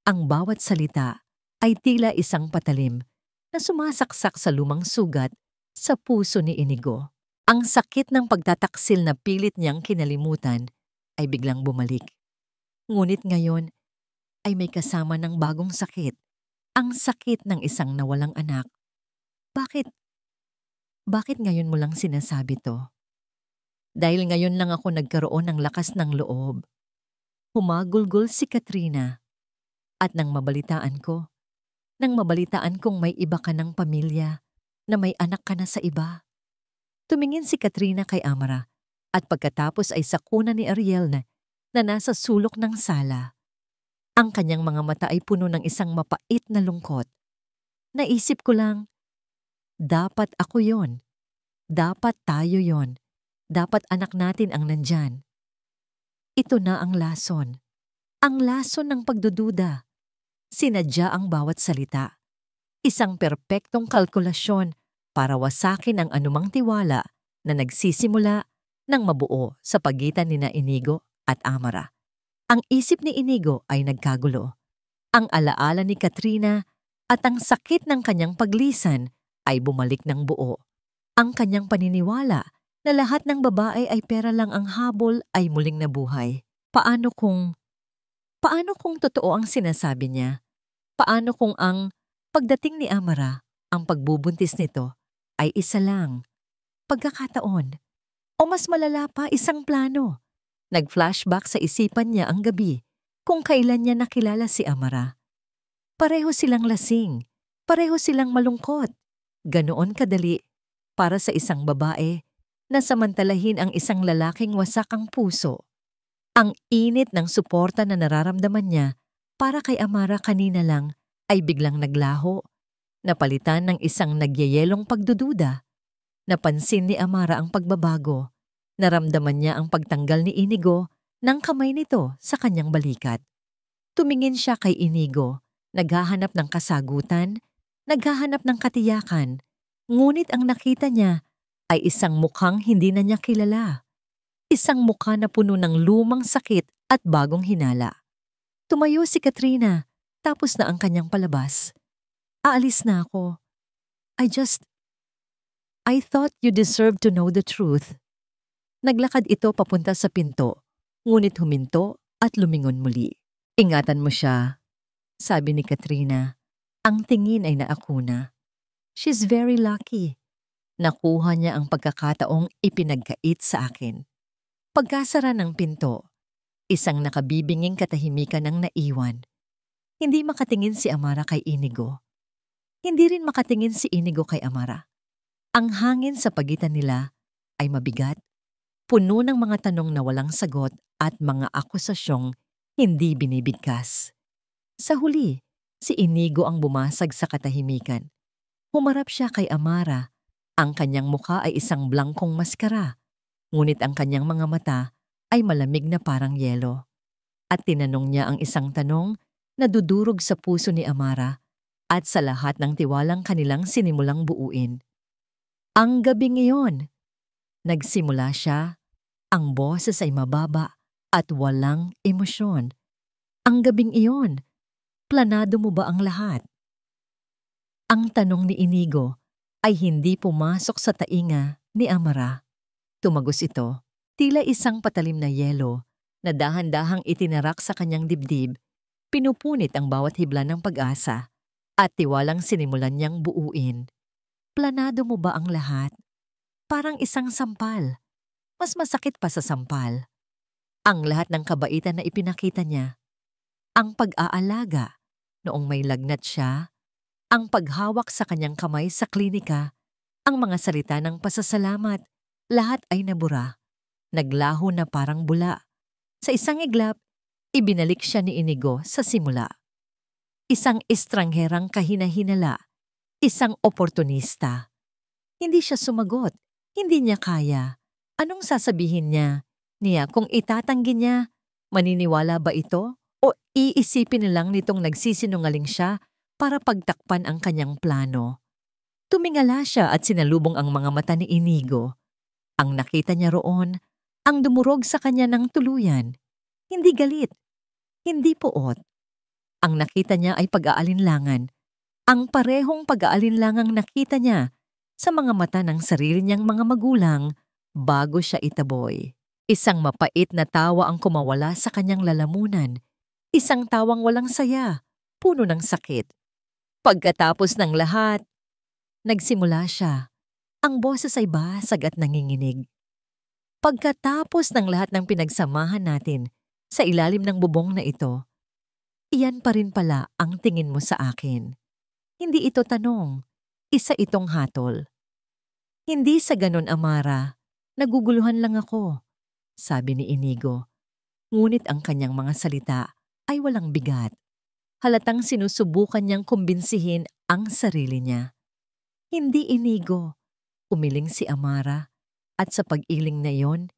Ang bawat salita ay tila isang patalim na sumasaksak sa lumang sugat sa puso ni Inigo. Ang sakit ng pagtataksil na pilit niyang kinalimutan ay biglang bumalik. Ngunit ngayon ay may kasama ng bagong sakit. Ang sakit ng isang nawalang anak. Bakit ngayon mo lang sinasabi to? Dahil ngayon lang ako nagkaroon ng lakas ng loob. Humagulgol si Katrina. At nang mabalitaan kong may iba ka ng pamilya, na may anak ka na sa iba. Tumingin si Katrina kay Amara at pagkatapos ay sakuna ni Ariel na nasa sulok ng sala. Ang kanyang mga mata ay puno ng isang mapait na lungkot. Naisip ko lang, dapat ako yon. Dapat tayo yon. dapat anak natin ang nandyan. Ito na ang lason. Ang lason ng pagdududa. Sinadya ang bawat salita. Isang perpektong kalkulasyon para wasakin ang anumang tiwala na nagsisimula ng mabuo sa pagitan ni Inigo at Amara. Ang isip ni Inigo ay nagkagulo. Ang alaala ni Katrina at ang sakit ng kanyang paglisan ay bumalik ng buo. Ang kanyang paniniwala na lahat ng babae ay pera lang ang habol ay muling nabuhay. Paano kung totoo ang sinasabi niya? Paano kung ang pagdating ni Amara, ang pagbubuntis nito, ay isa lang, pagkakataon, o mas malala pa, isang plano? Nag-flashback sa isipan niya ang gabi kung kailan niya nakilala si Amara. Pareho silang lasing, pareho silang malungkot. Ganoon kadali para sa isang babae na samantalahin ang isang lalaking wasak ang puso. Ang init ng suporta na nararamdaman niya para kay Amara kanina lang ay biglang naglaho, napalitan ng isang nagyayelong pagdududa. Napansin ni Amara ang pagbabago. Naramdaman niya ang pagtanggal ni Inigo ng kamay nito sa kanyang balikat. Tumingin siya kay Inigo, naghahanap ng kasagutan, naghahanap ng katiyakan, ngunit ang nakita niya ay isang mukhang hindi na niya kilala. Isang mukha na puno ng lumang sakit at bagong hinala. Tumayo si Katrina, tapos na ang kanyang palabas. Aalis na ako. I thought you deserved to know the truth. Naglakad ito papunta sa pinto, ngunit huminto at lumingon muli. Ingatan mo siya, sabi ni Katrina. Ang tingin ay naakuna. She's very lucky. Nakuha niya ang pagkakataong ipinagkait sa akin. Pagkasara ng pinto, isang nakabibinging katahimikan ang naiwan. Hindi makatingin si Amara kay Inigo. Hindi rin makatingin si Inigo kay Amara. Ang hangin sa pagitan nila ay mabigat, puno ng mga tanong na walang sagot at mga akusasyong hindi binibigkas. Sa huli, si Inigo ang bumasag sa katahimikan. Humarap siya kay Amara. Ang kanyang mukha ay isang blangkong maskara, ngunit ang kanyang mga mata ay malamig na parang yelo. At tinanong niya ang isang tanong na dudurog sa puso ni Amara at sa lahat ng tiwalang kanilang sinimulang buuin. Ang gabing iyon, nagsimula siya, ang boses ay mababa at walang emosyon. Ang gabing iyon, planado mo ba ang lahat? Ang tanong ni Inigo ay hindi pumasok sa tainga ni Amara. Tumagos ito, tila isang patalim na yelo na dahan-dahang itinarak sa kanyang dibdib, pinupunit ang bawat hibla ng pag-asa at tiwalang sinimulan niyang buuin. Planado mo ba ang lahat? Parang isang sampal. Mas masakit pa sa sampal. Ang lahat ng kabaitan na ipinakita niya. Ang pag-aalaga noong may lagnat siya, ang paghawak sa kanyang kamay sa klinika, ang mga salita ng pasasalamat, lahat ay nabura. Naglaho na parang bula. Sa isang iglap, ibinalik siya ni Inigo sa simula. Isang estrangherang kahina-hinala, isang oportunista. Hindi siya sumagot, hindi niya kaya. Anong sasabihin niya kung itatanggi niya? Maniniwala ba ito? O iisipin nilang nitong nagsisinungaling siya para pagtakpan ang kanyang plano? Tumingala siya at sinalubong ang mga mata ni Inigo. Ang nakita niya roon, ang dumurog sa kanya ng tuluyan. Hindi galit, hindi poot. Ang nakita niya ay pag-aalinlangan. Ang parehong pag-aalinlangang nakita niya sa mga mata ng sarili niyang mga magulang bago siya itaboy. Isang mapait na tawa ang kumawala sa kanyang lalamunan. Isang tawang walang saya, puno ng sakit. Pagkatapos ng lahat, nagsimula siya. Ang boses ay basag at nanginginig. Pagkatapos ng lahat ng pinagsamahan natin sa ilalim ng bubong na ito, iyan pa rin pala ang tingin mo sa akin. Hindi ito tanong, isa itong hatol. Hindi sa ganon, Amara. Naguguluhan lang ako, sabi ni Inigo. Ngunit ang kanyang mga salita ay walang bigat. Halatang sinusubukan niyang kumbinsihin ang sarili niya. Hindi, Inigo. Umiling si Amara At sa pag-iling na iyon,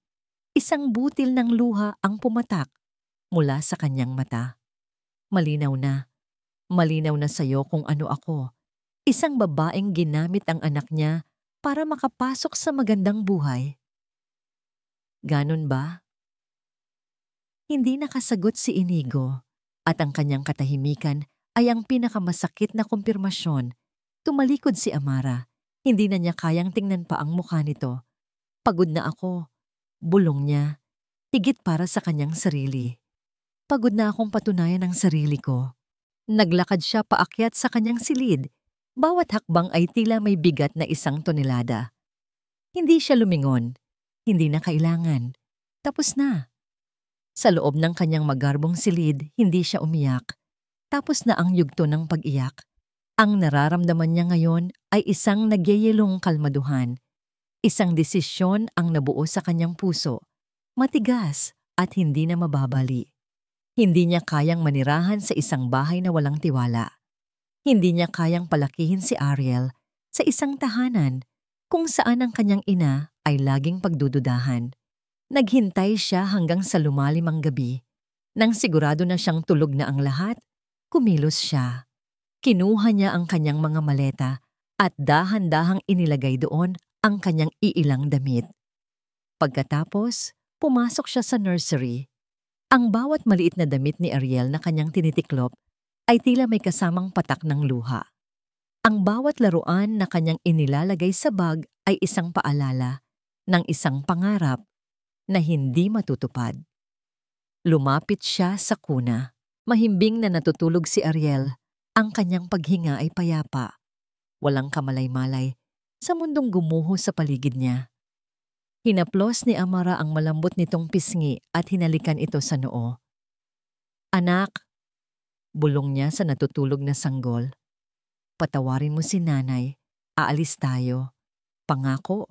isang butil ng luha ang pumatak mula sa kanyang mata. Malinaw na sa'yo kung ano ako. Isang babaeng ginamit ang anak niya para makapasok sa magandang buhay. Ganon ba? Hindi nakasagot si Inigo at ang kanyang katahimikan ay ang pinakamasakit na kumpirmasyon. Tumalikod si Amara. Hindi na niya kayang tingnan pa ang mukha nito. Pagod na ako. Bulong niya. Higit para sa kanyang sarili. Pagod na akong patunayan ang sarili ko. Naglakad siya paakyat sa kanyang silid. Bawat hakbang ay tila may bigat na 1 tonelada. Hindi siya lumingon. Hindi na kailangan. Tapos na. Sa loob ng kanyang magarbong silid, hindi siya umiyak. Tapos na ang yugto ng pag-iyak. Ang nararamdaman niya ngayon ay isang nagyayelong kalmaduhan. Isang desisyon ang nabuo sa kanyang puso. Matigas at hindi na mababali. Hindi niya kayang manirahan sa isang bahay na walang tiwala. Hindi niya kayang palakihin si Ariel sa isang tahanan kung saan ang kanyang ina ay laging pagdududahan. Naghintay siya hanggang sa lumalim ang gabi. Nang sigurado na siyang tulog na ang lahat, kumilos siya. Kinuha niya ang kanyang mga maleta at dahan-dahang inilagay doon ang kanyang iilang damit. Pagkatapos, pumasok siya sa nursery. Ang bawat maliit na damit ni Ariel na kanyang tinitiklop ay tila may kasamang patak ng luha. Ang bawat laruan na kanyang inilalagay sa bag ay isang paalala ng isang pangarap na hindi matutupad. Lumapit siya sa kuna. Mahimbing na natutulog si Ariel. Ang kanyang paghinga ay payapa. Walang kamalay-malay sa mundong gumuho sa paligid niya. Hinaplos ni Amara ang malambot nitong pisngi at hinalikan ito sa noo. Anak, bulong niya sa natutulog na sanggol. Patawarin mo si nanay. Aalis tayo. Pangako,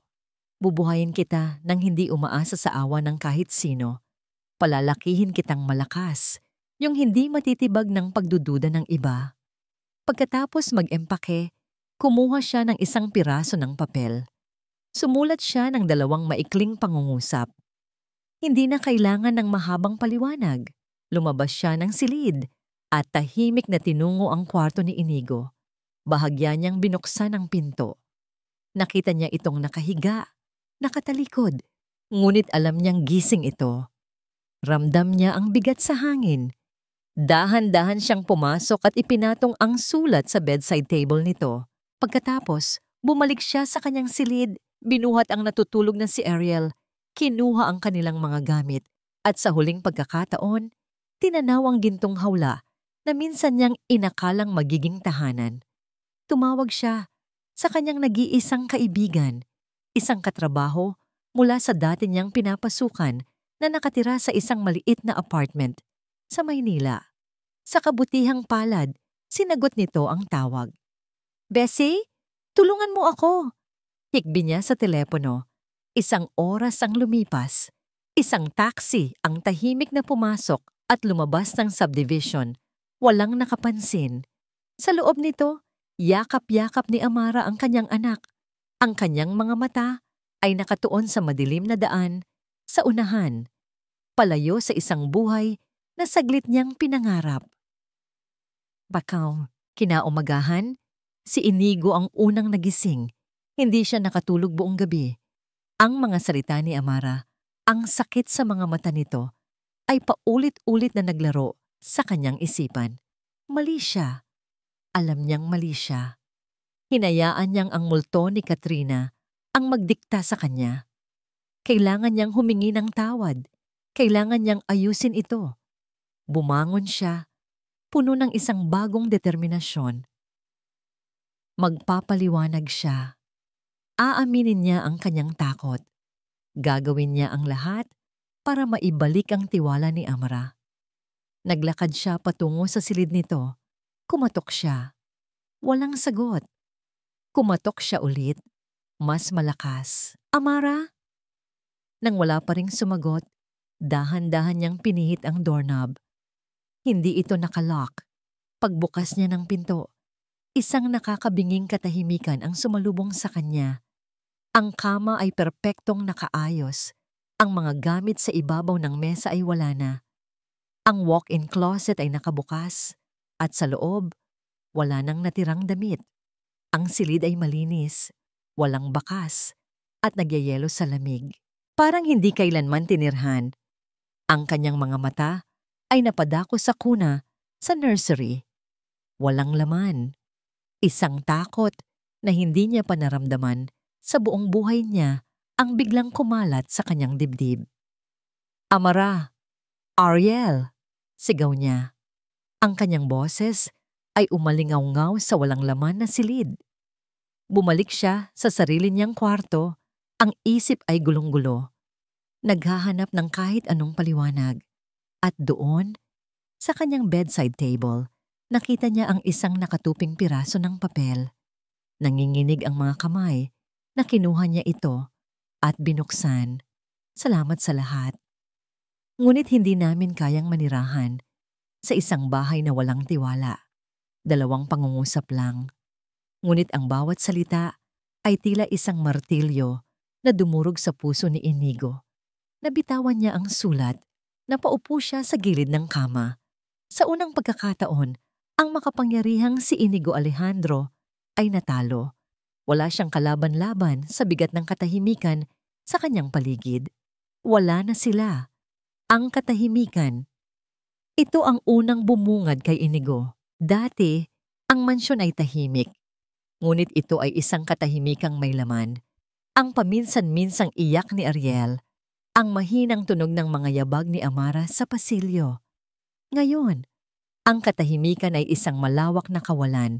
bubuhayin kita nang hindi umaasa sa awa ng kahit sino. Palalakihin kitang malakas, yung hindi matitibag ng pagdududa ng iba. Pagkatapos mag-empake, kumuha siya ng 1 piraso ng papel. Sumulat siya ng 2 maikling pangungusap. Hindi na kailangan ng mahabang paliwanag. Lumabas siya ng silid at tahimik na tinungo ang kwarto ni Inigo. Bahagya niyang binuksan ang pinto. Nakita niya itong nakahiga, nakatalikod, ngunit alam niyang gising ito. Ramdam niya ang bigat sa hangin. Dahan-dahan siyang pumasok at ipinatong ang sulat sa bedside table nito. Pagkatapos, bumalik siya sa kanyang silid, binuhat ang natutulog na si Ariel, kinuha ang kanilang mga gamit, at sa huling pagkakataon, tinanaw ang gintong hawla na minsan niyang inakalang magiging tahanan. Tumawag siya sa kanyang nag-iisang kaibigan, isang katrabaho mula sa dati niyang pinapasukan na nakatira sa isang maliit na apartment sa Maynila. Sa kabutihang palad, sinagot nito ang tawag. Bessie, tulungan mo ako. Hikbi niya sa telepono. 1 oras ang lumipas. Isang taxi ang tahimik na pumasok at lumabas ng subdivision. Walang nakapansin. Sa loob nito, yakap-yakap ni Amara ang kanyang anak. Ang kanyang mga mata ay nakatuon sa madilim na daan sa unahan, palayo sa isang buhay na saglit niyang pinangarap. Bakaw, kinaumagahan, si Inigo ang unang nagising. Hindi siya nakatulog buong gabi. Ang mga salita ni Amara, ang sakit sa mga mata nito, ay paulit-ulit na naglaro sa kanyang isipan. Mali siya. Alam niyang mali siya. Hinayaan niyang ang multo ni Katrina ang magdikta sa kanya. Kailangan niyang humingi ng tawad. Kailangan niyang ayusin ito. Bumangon siya, puno ng isang bagong determinasyon. Magpapaliwanag siya. Aaminin niya ang kanyang takot. Gagawin niya ang lahat para maibalik ang tiwala ni Amara. Naglakad siya patungo sa silid nito. Kumatok siya. Walang sagot. Kumatok siya ulit. Mas malakas. Amara? Nang wala pa ring sumagot, dahan-dahan niyang pinihit ang doorknob. Hindi ito nakalock. Pagbukas niya ng pinto, isang nakakabinging katahimikan ang sumalubong sa kanya. Ang kama ay perpektong nakaayos. Ang mga gamit sa ibabaw ng mesa ay wala na. Ang walk-in closet ay nakabukas. At sa loob, wala nang natirang damit. Ang silid ay malinis, walang bakas, at nagyayelo sa lamig. Parang hindi kailanman tinirhan. Ang kanyang mga mata ay napadako sa kuna sa nursery. Walang laman. Isang takot na hindi niya pa naramdaman sa buong buhay niya ang biglang kumalat sa kanyang dibdib. "Amara! Ariel!" sigaw niya. Ang kanyang boses ay umalingaw-ngaw sa walang laman na silid. Bumalik siya sa sarili niyang kwarto, ang isip ay gulong-gulo. Naghahanap ng kahit anong paliwanag. At doon, sa kanyang bedside table, nakita niya ang isang nakatuping piraso ng papel. Nanginginig ang mga kamay na kinuha niya ito at binuksan. "Salamat sa lahat. Ngunit hindi namin kayang manirahan sa isang bahay na walang tiwala. 2 pangungusap lang." Ngunit ang bawat salita ay tila isang martilyo na dumurog sa puso ni Inigo. Nabitawan niya ang sulat. Napaupo siya sa gilid ng kama. Sa unang pagkakataon, ang makapangyarihang si Inigo Alejandro ay natalo. Wala siyang kalaban-laban sa bigat ng katahimikan sa kanyang paligid. Wala na sila. Ang katahimikan. Ito ang unang bumungad kay Inigo. Dati, ang mansyon ay tahimik. Ngunit ito ay isang katahimikang may laman. Ang paminsan-minsang iyak ni Ariel, ang mahinang tunog ng mga yabag ni Amara sa pasilyo. Ngayon, ang katahimikan ay isang malawak na kawalan.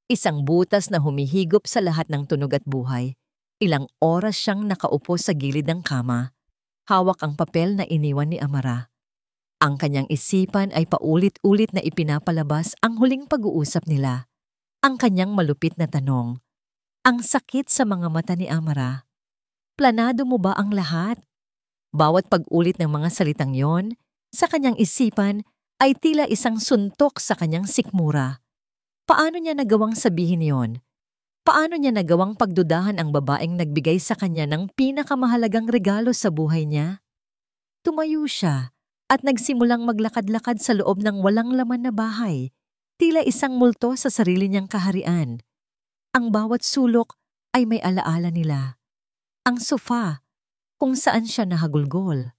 Isang butas na humihigop sa lahat ng tunog at buhay. Ilang oras siyang nakaupo sa gilid ng kama. Hawak ang papel na iniwan ni Amara. Ang kanyang isipan ay paulit-ulit na ipinapalabas ang huling pag-uusap nila. Ang kanyang malupit na tanong. Ang sakit sa mga mata ni Amara. Planado mo ba ang lahat? Bawat pag-ulit ng mga salitang yon, sa kanyang isipan ay tila isang suntok sa kanyang sikmura. Paano niya nagawang sabihin yon? Paano niya nagawang pagdudahan ang babaeng nagbigay sa kanya ng pinakamahalagang regalo sa buhay niya? Tumayo siya at nagsimulang maglakad-lakad sa loob ng walang laman na bahay, tila isang multo sa sarili niyang kaharian. Ang bawat sulok ay may alaala nila. Ang sofa, kung saan siya nahagulgol.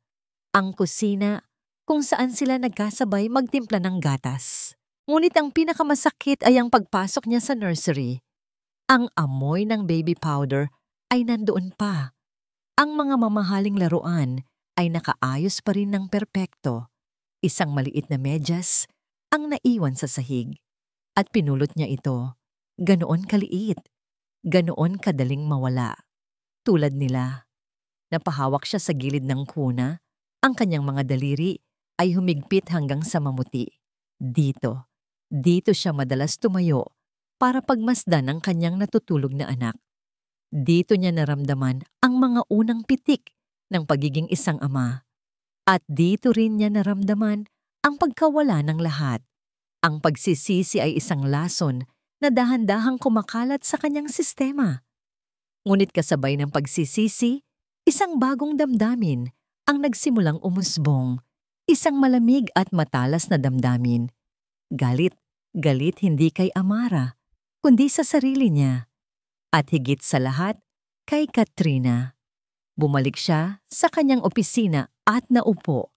Ang kusina, kung saan sila nagkasabay magtimpla ng gatas. Ngunit ang pinakamasakit ay ang pagpasok niya sa nursery. Ang amoy ng baby powder ay nandoon pa. Ang mga mamahaling laruan ay nakaayos pa rin ng perpekto. Isang maliit na medyas ang naiwan sa sahig. At pinulot niya ito. Ganoon kaliit. Ganoon kadaling mawala. Tulad nila. Napahawak siya sa gilid ng kuna. Ang kanyang mga daliri ay humigpit hanggang sa mamuti. Dito siya madalas tumayo para pagmasdan ang kanyang natutulog na anak. Dito niya naramdaman ang mga unang pitik ng pagiging isang ama. At dito rin niya naramdaman ang pagkawala ng lahat. Ang pagsisisi ay isang lason na dahan-dahang kumakalat sa kanyang sistema. Ngunit kasabay ng pagsisisi, isang bagong damdamin ang nagsimulang umusbong. Isang malamig at matalas na damdamin. Galit hindi kay Amara, kundi sa sarili niya. At higit sa lahat, kay Katrina. Bumalik siya sa kanyang opisina at naupo.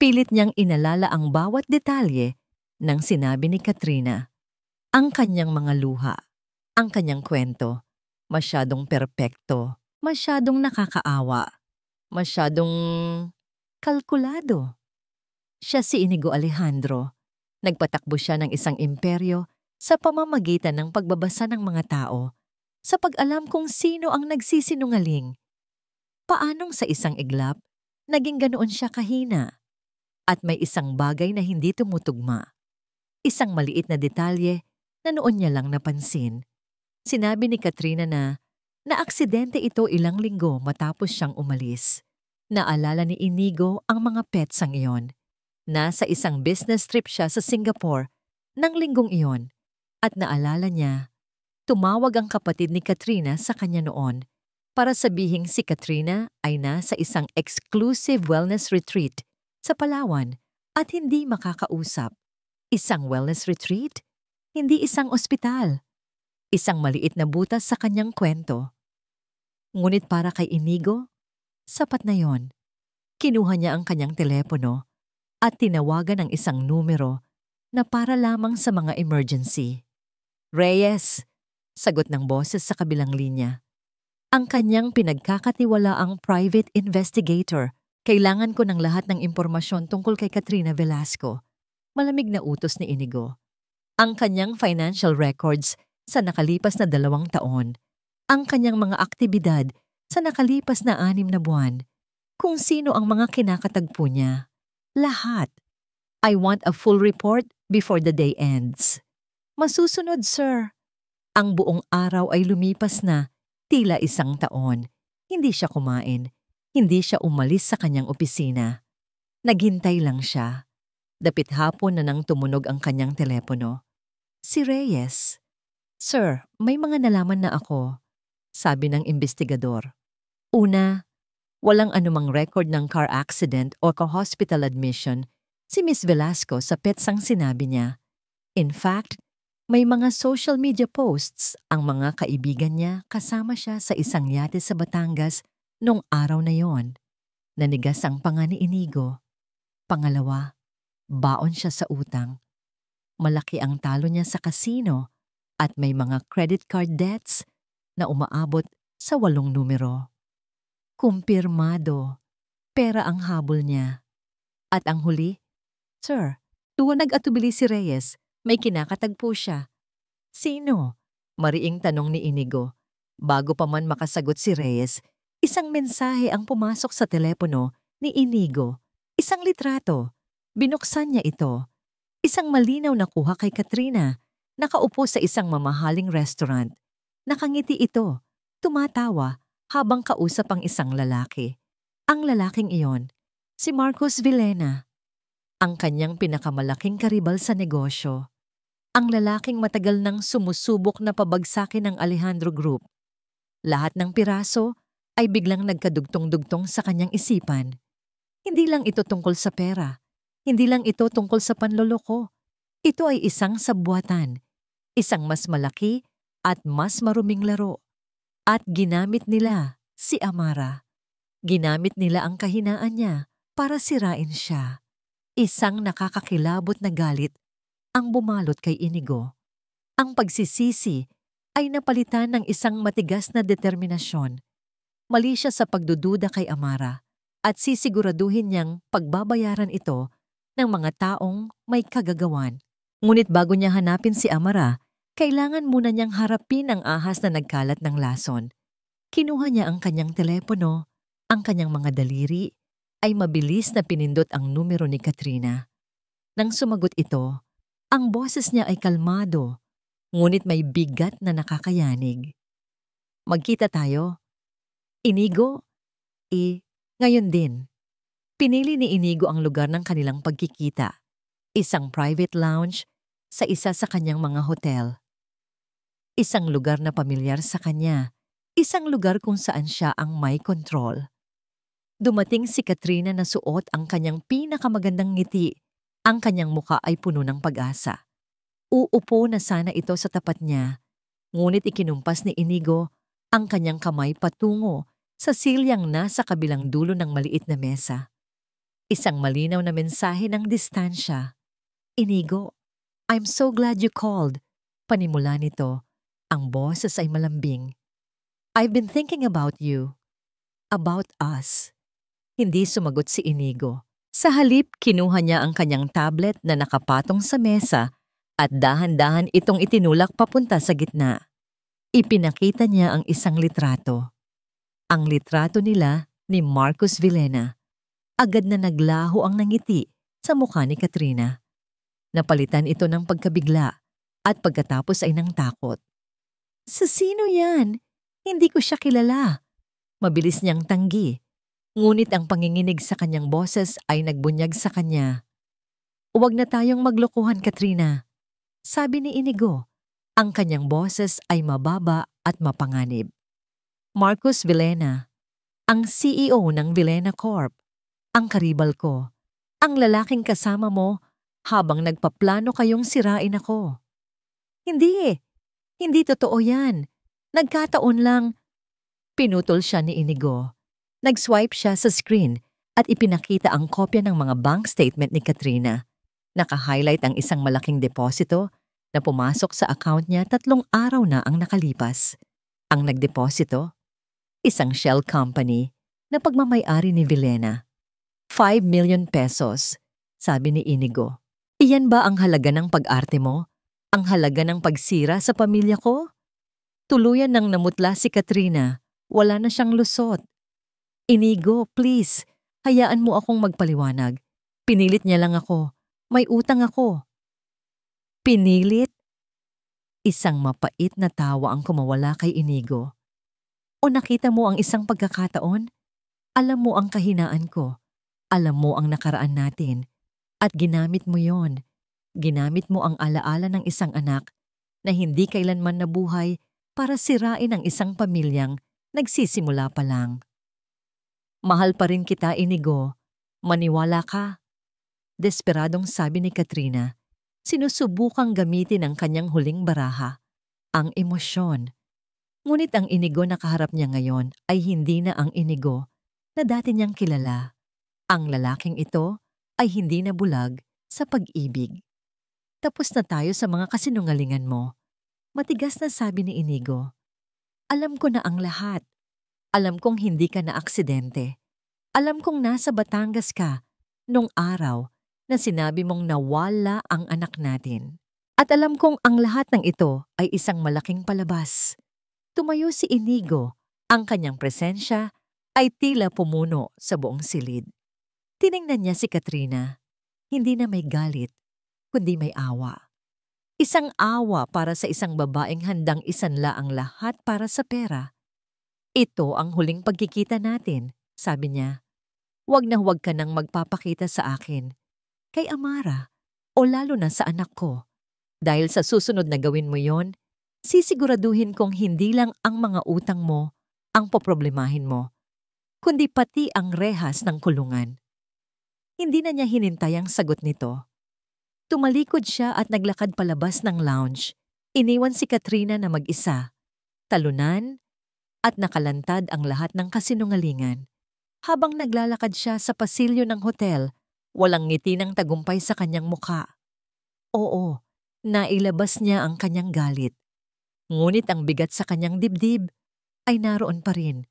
Pilit niyang inalala ang bawat detalye ng sinabi ni Katrina. Ang kanyang mga luha, ang kanyang kwento, masyadong perpekto, masyadong nakakaawa, masyadong kalkulado. Siya si Inigo Alejandro. Nagpatakbo siya ng isang imperyo sa pamamagitan ng pagbabasa ng mga tao, sa pag-alam kung sino ang nagsisinungaling. Paanong sa isang iglap, naging ganoon siya kahina? At may isang bagay na hindi tumutugma. Isang maliit na detalye na noon niya lang napansin. Sinabi ni Katrina na aksidente ito ilang linggo matapos siyang umalis. Naalala ni Inigo ang mga petsang iyon. Nasa isang business trip siya sa Singapore ng linggong iyon at naalala niya, tumawag ang kapatid ni Katrina sa kanya noon para sabihing si Katrina ay nasa isang exclusive wellness retreat sa Palawan at hindi makakausap. Isang wellness retreat? Hindi isang ospital. Isang maliit na butas sa kanyang kwento. Ngunit para kay Inigo, sapat na yon. Kinuha niya ang kanyang telepono at tinawagan ang isang numero na para lamang sa mga emergency. Reyes, sagot ng boses sa kabilang linya. Ang kanyang pinagkakatiwalaang private investigator. Kailangan ko ng lahat ng impormasyon tungkol kay Katrina Velasco. Malamig na utos ni Inigo. Ang kanyang financial records sa nakalipas na 2 taon. Ang kanyang mga aktibidad sa nakalipas na 6 na buwan. Kung sino ang mga kinakatagpo niya. Lahat. I want a full report before the day ends. Masusunod, sir. Ang buong araw ay lumipas na. Tila 1 taon. Hindi siya kumain. Hindi siya umalis sa kanyang opisina. Naghintay lang siya. Dapit hapon na nang tumunog ang kanyang telepono. Si Reyes. Sir, may mga nalaman na ako, sabi ng investigador. Una, walang anumang record ng car accident o ka-hospital admission si Miss Velasco sa petsang sinabi niya. In fact, may mga social media posts ang mga kaibigan niya kasama siya sa isang yate sa Batangas nung araw na yon. Nanigas ang panga ni Inigo. Pangalawa, baon siya sa utang. Malaki ang talo niya sa kasino at may mga credit card debts na umaabot sa 8 numero. Kumpirmado, pera ang habol niya. At ang huli, Sir, tuwa nag-atubili si Reyes. May kinakatagpo siya. Sino? Mariing tanong ni Inigo. Bago pa man makasagot si Reyes, isang mensahe ang pumasok sa telepono ni Inigo. Isang litrato. Binuksan niya ito. Isang malinaw na kuha kay Katrina. Nakaupo sa isang mamahaling restaurant. Nakangiti ito. Tumatawa habang kausap ang isang lalaki. Ang lalaking iyon, si Marcos Villena. Ang kanyang pinakamalaking karibal sa negosyo. Ang lalaking matagal nang sumusubok na pabagsakin ng Alejandro Group. Lahat ng piraso ay biglang nagkadugtong-dugtong sa kanyang isipan. Hindi lang ito tungkol sa pera. Hindi lang ito tungkol sa panloloko. Ito ay isang sabwatan. Isang mas malaki at mas maruming laro. At ginamit nila si Amara. Ginamit nila ang kahinaan niya para sirain siya. Isang nakakakilabot na galit ang bumalot kay Inigo. Ang pagsisisi ay napalitan ng isang matigas na determinasyon. Mali siya sa pagdududa kay Amara at sisiguraduhin niyang pagbabayaran ito ng mga taong may kagagawan. Ngunit bago niya hanapin si Amara, kailangan muna niyang harapin ang ahas na nagkalat ng lason. Kinuha niya ang kanyang telepono, ang kanyang mga daliri, ay mabilis na pinindot ang numero ni Katrina. Nang sumagot ito, ang boses niya ay kalmado, ngunit may bigat na nakakayanig. Magkita tayo. Inigo? Ngayon din. Pinili ni Inigo ang lugar ng kanilang pagkikita. Isang private lounge sa isa sa kanyang mga hotel. Isang lugar na pamilyar sa kanya. Isang lugar kung saan siya ang may control. Dumating si Katrina na suot ang kanyang pinakamagandang ngiti. Ang kanyang muka ay puno ng pag-asa. Uupo na sana ito sa tapat niya, ngunit ikinumpas ni Inigo ang kanyang kamay patungo sa silyang nasa kabilang dulo ng maliit na mesa. Isang malinaw na mensahe ng distansya. Inigo, I'm so glad you called. Panimula nito, ang boses ay malambing. I've been thinking about you. About us. Hindi sumagot si Inigo. Sa halip, kinuha niya ang kanyang tablet na nakapatong sa mesa at dahan-dahan itong itinulak papunta sa gitna. Ipinakita niya ang isang litrato. Ang litrato nila ni Marcos Villena. Agad na naglaho ang nangiti sa mukha ni Katrina. Napalitan ito ng pagkabigla at pagkatapos ay ng takot. Sa sino yan? Hindi ko siya kilala. Mabilis niyang tanggi. Ngunit ang panginginig sa kanyang boses ay nagbunyag sa kanya. Huwag na tayong maglokohan, Katrina. Sabi ni Inigo. Ang kanyang boses ay mababa at mapanganib. Marcus Villena, ang CEO ng Villena Corp, ang karibal ko, ang lalaking kasama mo habang nagpaplano kayong sirain ako. Hindi, hindi totoo yan. Nagkataon lang. Pinutol siya ni Inigo. Nag-swipe siya sa screen at ipinakita ang kopya ng mga bank statement ni Katrina. Naka-highlight ang isang malaking deposito na pumasok sa account niya 3 araw na ang nakalipas. Ang nagdeposito, isang shell company na pagmamay-ari ni Villena. 5 million pesos, sabi ni Inigo. Iyan ba ang halaga ng pag-arte mo? Ang halaga ng pagsira sa pamilya ko? Tuluyan nang namutla si Katrina. Wala na siyang lusot. Inigo, please, hayaan mo akong magpaliwanag. Pinilit niya lang ako. May utang ako. Pinilit? Isang mapait na tawa ang kumawala kay Inigo. O nakita mo ang isang pagkakataon? Alam mo ang kahinaan ko. Alam mo ang nakaraan natin. At ginamit mo yon. Ginamit mo ang alaala ng isang anak na hindi kailanman nabuhay para sirain ang isang pamilyang nagsisimula pa lang. Mahal pa rin kita, Inigo. Maniwala ka. Desperadong sabi ni Katrina, sinusubukang gamitin ang kanyang huling baraha, ang emosyon. Ngunit ang Inigo na kaharap niya ngayon ay hindi na ang Inigo na dati niyang kilala. Ang lalaking ito ay hindi na bulag sa pag-ibig. Tapos na tayo sa mga kasinungalingan mo. Matigas na sabi ni Inigo. Alam ko na ang lahat. Alam kong hindi ka na aksidente. Alam kong nasa Batangas ka nung araw na sinabi mong nawala ang anak natin. At alam kong ang lahat ng ito ay isang malaking palabas. Tumayo si Inigo. Ang kanyang presensya ay tila pumuno sa buong silid. Tiningnan niya si Katrina. Hindi na may galit, kundi may awa. Isang awa para sa isang babaeng handang isanla ang lahat para sa pera. Ito ang huling pagkikita natin, sabi niya. Huwag na huwag ka nang magpapakita sa akin, kay Amara, o lalo na sa anak ko. Dahil sa susunod na gawin mo yon, sisiguraduhin kong hindi lang ang mga utang mo ang poproblemahin mo, kundi pati ang rehas ng kulungan. Hindi na niya hinintay ang sagot nito. Tumalikod siya at naglakad palabas ng lounge. Iniwan si Katrina na mag-isa. Talunan at nakalantad ang lahat ng kasinungalingan. Habang naglalakad siya sa pasilyo ng hotel, walang ngiti ng tagumpay sa kanyang mukha. Oo, nailabas niya ang kanyang galit. Ngunit ang bigat sa kanyang dibdib ay naroon pa rin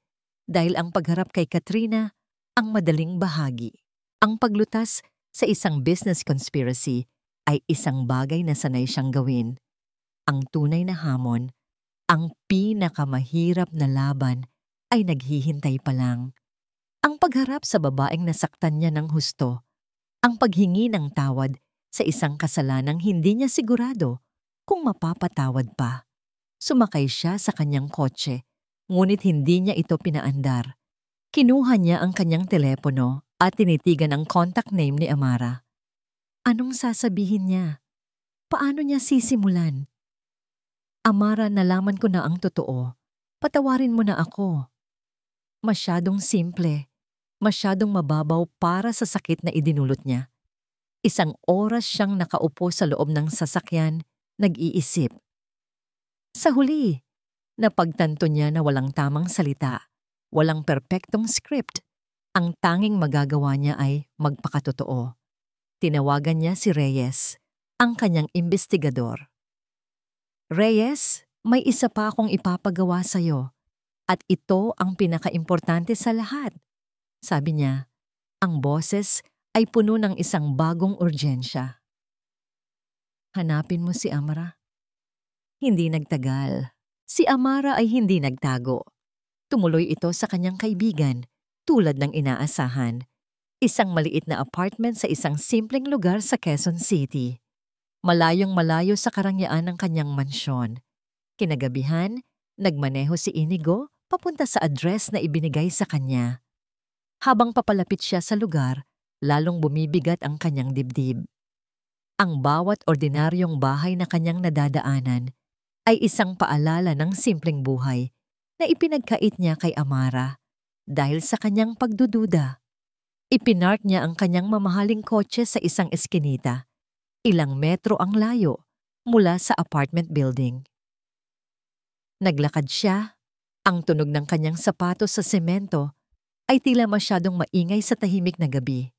dahil ang pagharap kay Katrina ang madaling bahagi. Ang paglutas sa isang business conspiracy ay isang bagay na sanay siyang gawin. Ang tunay na hamon, ang pinakamahirap na laban ay naghihintay pa lang. Ang pagharap sa babaeng nasaktan niya ng husto, ang paghingi ng tawad sa isang kasalanang hindi niya sigurado kung mapapatawad pa. Sumakay siya sa kanyang kotse, ngunit hindi niya ito pinaandar. Kinuha niya ang kanyang telepono at tinitigan ang contact name ni Amara. Anong sasabihin niya? Paano niya sisimulan? Amara, nalaman ko na ang totoo. Patawarin mo na ako. Masyadong simple. Masyadong mababaw para sa sakit na idinulot niya. Isang oras siyang nakaupo sa loob ng sasakyan, nag-iisip. Sa huli, napagtanto niya na walang tamang salita, walang perpektong script. Ang tanging magagawa niya ay magpakatotoo. Tinawagan niya si Reyes, ang kanyang imbestigador. Reyes, may isa pa akong ipapagawa sa'yo. At ito ang pinakaimportante sa lahat. Sabi niya, ang boses ay puno ng isang bagong urgensya. Hanapin mo si Amara. Hindi nagtagal. Si Amara ay hindi nagtago. Tumuloy ito sa kanyang kaibigan, tulad ng inaasahan. Isang maliit na apartment sa isang simpleng lugar sa Quezon City. Malayong malayo sa karangyaan ng kanyang mansyon. Kinagabihan, nagmaneho si Inigo papunta sa address na ibinigay sa kanya. Habang papalapit siya sa lugar, lalong bumibigat ang kanyang dibdib. Ang bawat ordinaryong bahay na kanyang nadadaanan ay isang paalala ng simpleng buhay na ipinagkait niya kay Amara dahil sa kanyang pagdududa. Ipinark niya ang kanyang mamahaling kotse sa isang eskinita. Ilang metro ang layo mula sa apartment building. Naglakad siya. Ang tunog ng kanyang sapatos sa semento ay tila masyadong maingay sa tahimik na gabi.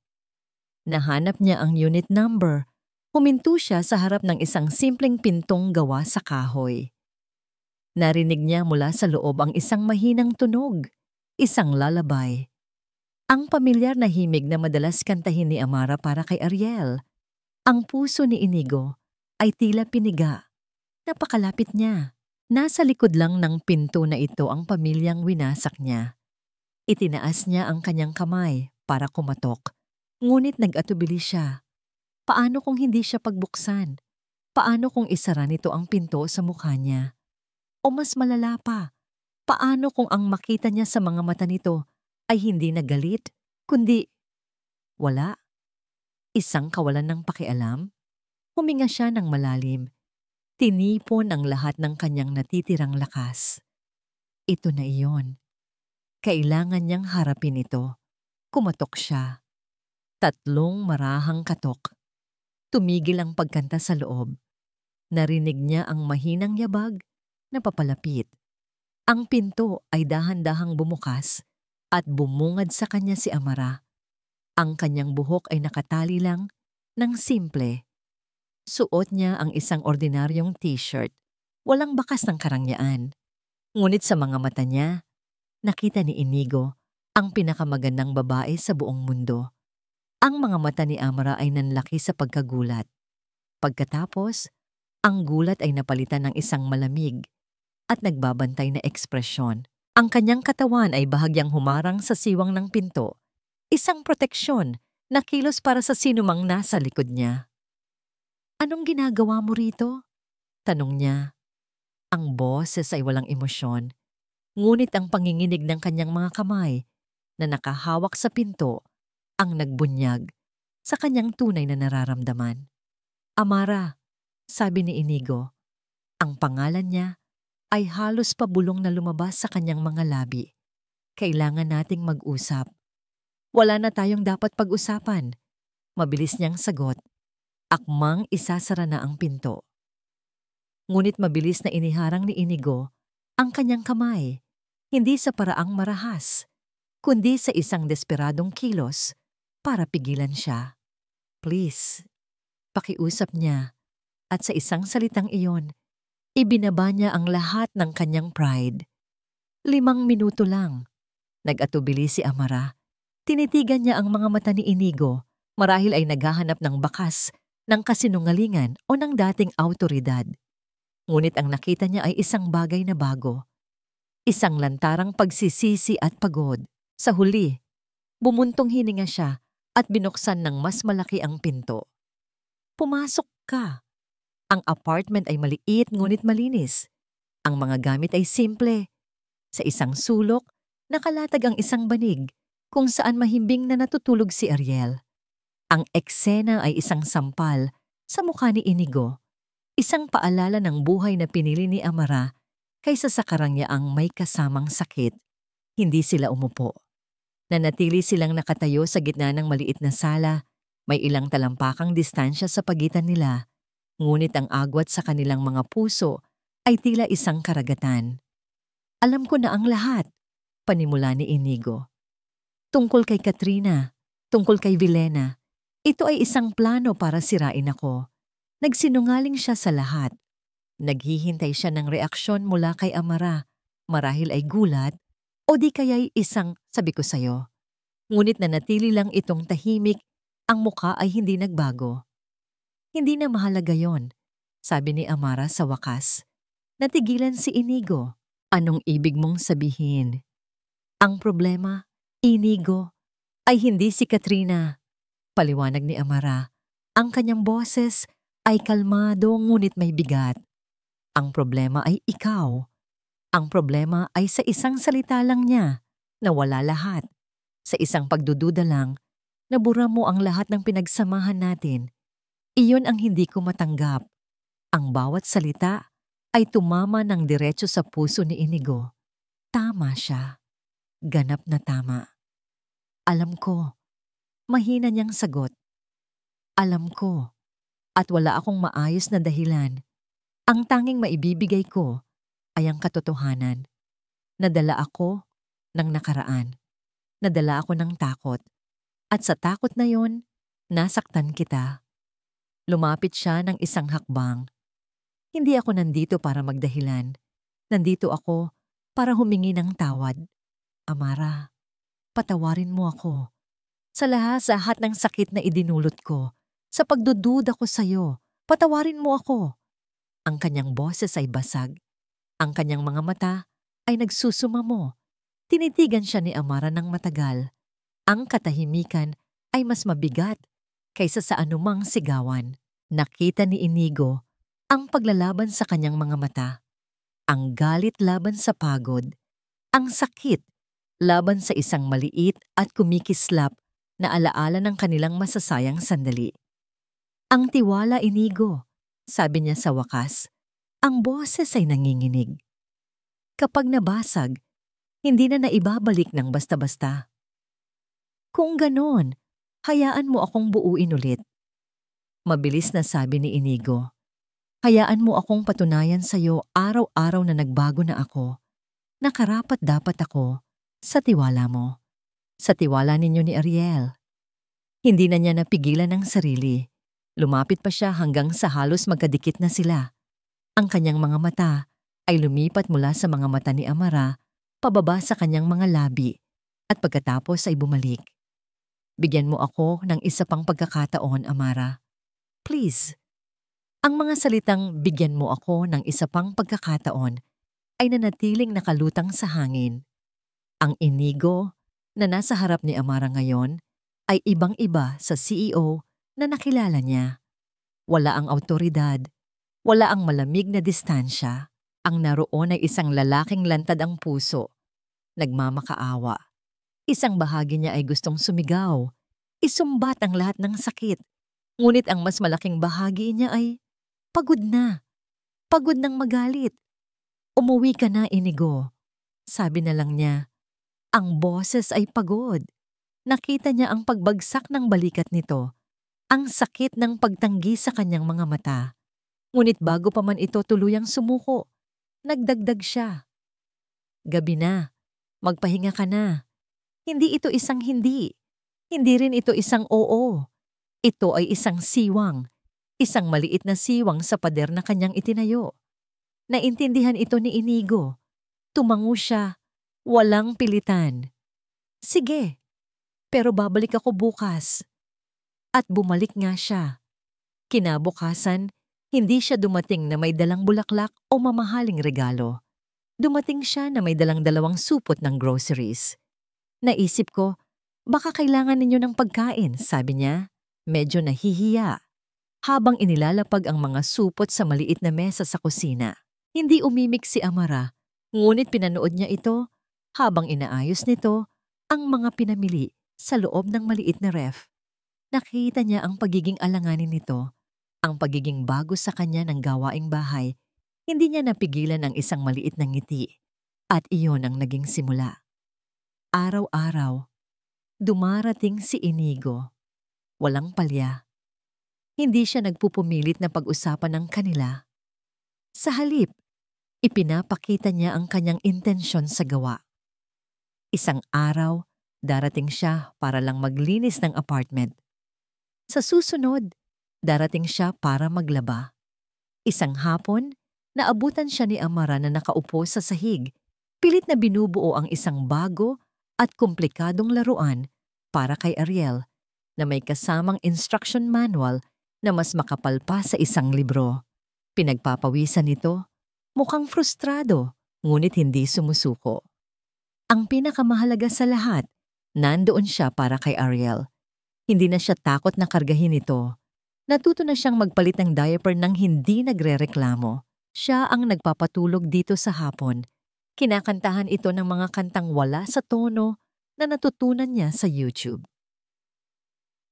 Nahanap niya ang unit number. Huminto siya sa harap ng isang simpleng pintong gawa sa kahoy. Narinig niya mula sa loob ang isang mahinang tunog, isang lullaby. Ang pamilyar na himig na madalas kantahin ni Amara para kay Ariel. Ang puso ni Inigo ay tila piniga. Napakalapit niya. Nasa likod lang ng pinto na ito ang pamilyang winasak niya. Itinaas niya ang kanyang kamay para kumatok. Ngunit nag-atubili siya. Paano kung hindi siya pagbuksan? Paano kung isara nito ang pinto sa mukha niya? O mas malala pa, paano kung ang makita niya sa mga mata nito ay hindi nagalit, kundi wala? Isang kawalan ng pakialam? Huminga siya ng malalim. Tinipon ang lahat ng kanyang natitirang lakas. Ito na iyon. Kailangan niyang harapin ito. Kumatok siya. 3 marahang katok. Tumigil ang pagkanta sa loob. Narinig niya ang mahinang yabag na papalapit. Ang pinto ay dahan-dahang bumukas at bumungad sa kanya si Amara. Ang kanyang buhok ay nakatali lang ng simple. Suot niya ang isang ordinaryong t-shirt, walang bakas ng karangyaan. Ngunit sa mga mata niya, nakita ni Inigo ang pinakamagandang babae sa buong mundo. Ang mga mata ni Amara ay nanlaki sa pagkagulat. Pagkatapos, ang gulat ay napalitan ng isang malamig at nagbabantay na ekspresyon. Ang kanyang katawan ay bahagyang humarang sa siwang ng pinto, isang proteksyon na kilos para sa sinumang nasa likod niya. "Anong ginagawa mo rito?" tanong niya. Ang boses ay walang emosyon, ngunit ang panginginig ng kanyang mga kamay na nakahawak sa pinto ang nagbunyag sa kanyang tunay na nararamdaman. "Amara," sabi ni Inigo. Ang pangalan niya ay halos pabulong na lumabas sa kanyang mga labi. "Kailangan nating mag-usap." "Wala na tayong dapat pag-usapan," mabilis niyang sagot. Akmang isasara na ang pinto. Ngunit mabilis na iniharang ni Inigo ang kanyang kamay, hindi sa paraang marahas, kundi sa isang desperadong kilos para pigilan siya. "Please," pakiusap niya, at sa isang salitang iyon, ibinaba niya ang lahat ng kanyang pride. 5 minuto lang. Nag-atubili si Amara. Tinitigan niya ang mga mata ni Inigo, marahil ay naghahanap ng bakas ng kasinungalingan o ng dating awtoridad. Ngunit ang nakita niya ay isang bagay na bago. Isang lantarang pagsisisi at pagod. Sa huli, bumuntong hininga siya at binuksan ng mas malaki ang pinto. "Pumasok ka." Ang apartment ay maliit ngunit malinis. Ang mga gamit ay simple. Sa isang sulok, nakalatag ang isang banig kung saan mahimbing na natutulog si Ariel. Ang eksena ay isang sampal sa mukha ni Inigo, isang paalala ng buhay na pinili ni Amara kaysa sa karangyaang may kasamang sakit. Hindi sila umupo. Nanatili silang nakatayo sa gitna ng maliit na sala. May ilang talampakang distansya sa pagitan nila, ngunit ang agwat sa kanilang mga puso ay tila isang karagatan. "Alam ko na ang lahat," panimula ni Inigo. "Tungkol kay Katrina, tungkol kay Vilena. Ito ay isang plano para sirain ako." Nagsinungaling siya sa lahat. Naghihintay siya ng reaksyon mula kay Amara. Marahil ay gulat o di kaya'y isang "sabi ko sa'yo." Ngunit nanatili lang itong tahimik, ang muka ay hindi nagbago. "Hindi na mahalaga yon," sabi ni Amara sa wakas. Natigilan si Inigo. "Anong ibig mong sabihin?" "Ang problema, Inigo, ay hindi si Katrina," paliwanag ni Amara. Ang kanyang boses ay kalmado ngunit may bigat. "Ang problema ay ikaw. Ang problema ay sa isang salita lang niya, nawala lahat. Sa isang pagdududa lang, nabura mo ang lahat ng pinagsamahan natin. Iyon ang hindi ko matanggap." Ang bawat salita ay tumama ng diretso sa puso ni Inigo. tama siya. Ganap na tama. Alam ko, mahina niyang sagot. Alam ko, at wala akong maayos na dahilan. Ang tanging maibibigay ko ay ang katotohanan. Nadala ako ng nakaraan. Nadala ako ng takot. At sa takot na yon, nasaktan kita. Lumapit siya ng isang hakbang. Hindi ako nandito para magdahilan. Nandito ako para humingi ng tawad. Amara, patawarin mo ako. Sa lahat ng sakit na idinulot ko, sa pagdududa ko sa'yo, patawarin mo ako. Ang kanyang boses ay basag. Ang kanyang mga mata ay nagsusumamo. Tinitigan siya ni Amara ng matagal. Ang katahimikan ay mas mabigat kaysa sa anumang sigawan. Nakita ni Inigo ang paglalaban sa kanyang mga mata. Ang galit laban sa pagod. Ang sakit laban sa isang maliit at kumikislap na alaala ng kanilang masasayang sandali. Ang tiwala, Inigo, sabi niya sa wakas. Ang boses ay nanginginig. Kapag nabasag, hindi na naibabalik ng basta-basta. Kung ganon, hayaan mo akong buuin ulit. Mabilis na sabi ni Inigo. Hayaan mo akong patunayan sa'yo araw-araw na nagbago na ako. Nakarapat dapat ako sa tiwala mo. Sa tiwala ninyo ni Ariel. Hindi na niya napigilan ang sarili. Lumapit pa siya hanggang sa halos magkadikit na sila. Ang kanyang mga mata ay lumipat mula sa mga mata ni Amara pababa sa kanyang mga labi at pagkatapos ay bumalik. Bigyan mo ako ng isa pang pagkakataon, Amara. Please. Ang mga salitang bigyan mo ako ng isa pang pagkakataon ay nanatiling nakalutang sa hangin. Ang Inigo na nasa harap ni Amara ngayon ay ibang-iba sa CEO na nakilala niya. Wala ang awtoridad, wala ang malamig na distansya. Ang naroon ay isang lalaking lantad ang puso, nagmamakaawa. Isang bahagi niya ay gustong sumigaw, isumbat ang lahat ng sakit. Ngunit ang mas malaking bahagi niya ay pagod na, pagod ng magalit. Umuwi ka na, Inigo. Sabi na lang niya. Ang boses ay pagod. Nakita niya ang pagbagsak ng balikat nito, ang sakit ng pagtanggi sa kanyang mga mata. Ngunit bago pa man ito tuluyang sumuko, nagdagdag siya. Gabi na, magpahinga ka na. Hindi ito isang hindi. Hindi rin ito isang oo. Ito ay isang siwang. Isang maliit na siwang sa pader na kanyang itinayo. Naintindihan ito ni Inigo. Tumango siya. Walang pilitan. Sige, pero babalik ako bukas. At bumalik nga siya. Kinabukasan, hindi siya dumating na may dalang bulaklak o mamahaling regalo. Dumating siya na may dalang 2 supot ng groceries. Naisip ko, baka kailangan ninyo ng pagkain, sabi niya. Medyo nahihiya. Habang inilalapag ang mga supot sa maliit na mesa sa kusina. Hindi umimik si Amara, ngunit pinanood niya ito habang inaayos nito ang mga pinamili sa loob ng maliit na ref. Nakita niya ang pagiging alanganin nito. Ang pagiging bago sa kanya ng gawaing bahay, hindi niya napigilan ang isang maliit na ngiti. At iyon ang naging simula. Araw-araw, dumarating si Inigo. Walang palya. Hindi siya nagpupumilit na pag-usapan ng kanila. Sa halip, ipinapakita niya ang kanyang intensyon sa gawa. Isang araw, darating siya para lang maglinis ng apartment. Sa susunod, darating siya para maglaba. Isang hapon, naabutan siya ni Amara na nakaupo sa sahig, pilit na binubuo ang isang bago at komplikadong laruan para kay Ariel na may kasamang instruction manual na mas makapal pa sa isang libro. Pinagpapawisan nito, mukhang frustrado, ngunit hindi sumusuko. Ang pinakamahalaga sa lahat, nandoon siya para kay Ariel. Hindi na siya takot na kargahin ito. Natuto na siyang magpalit ng diaper nang hindi nagrereklamo. Siya ang nagpapatulog dito sa hapon. Kinakantahan ito ng mga kantang wala sa tono na natutunan niya sa YouTube.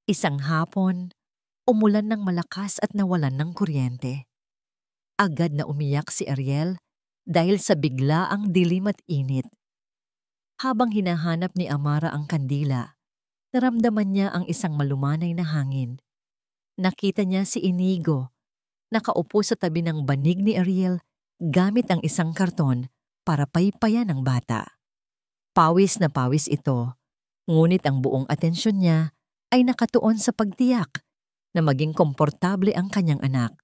Isang hapon, umulan ng malakas at nawalan ng kuryente. Agad na umiyak si Ariel dahil sa biglaang dilim at init. Habang hinahanap ni Amara ang kandila, naramdaman niya ang isang malumanay na hangin. Nakita niya si Inigo, nakaupo sa tabi ng banig ni Ariel gamit ang isang karton para paypayan ang bata. Pawis na pawis ito, ngunit ang buong atensyon niya ay nakatuon sa pagtiyak na maging komportable ang kanyang anak.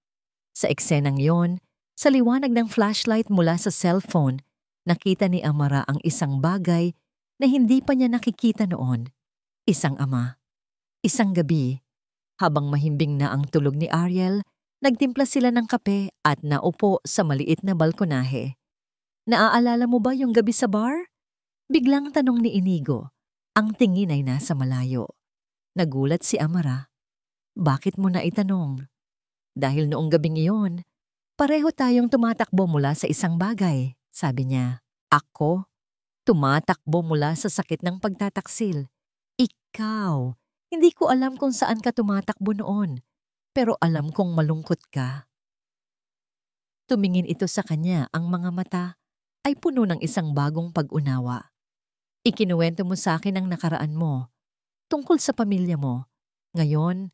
Sa eksenang yon, sa liwanag ng flashlight mula sa cellphone, nakita ni Amara ang isang bagay na hindi pa niya nakikita noon. Isang ama. Isang gabi, habang mahimbing na ang tulog ni Ariel, nagtimpla sila ng kape at naupo sa maliit na balkonahe. Naaalala mo ba yung gabi sa bar? Biglang tanong ni Inigo. Ang tingin ay nasa malayo. Nagulat si Amara. Bakit mo na itanong? Dahil noong gabing iyon, pareho tayong tumatakbo mula sa isang bagay, sabi niya. Ako? Tumatakbo mula sa sakit ng pagtataksil. Ikaw, hindi ko alam kung saan ka tumatakbo noon, pero alam kong malungkot ka. Tumingin ito sa kanya, ang mga mata ay puno ng isang bagong pag-unawa. Ikinuwento mo sa akin ang nakaraan mo, tungkol sa pamilya mo. Ngayon,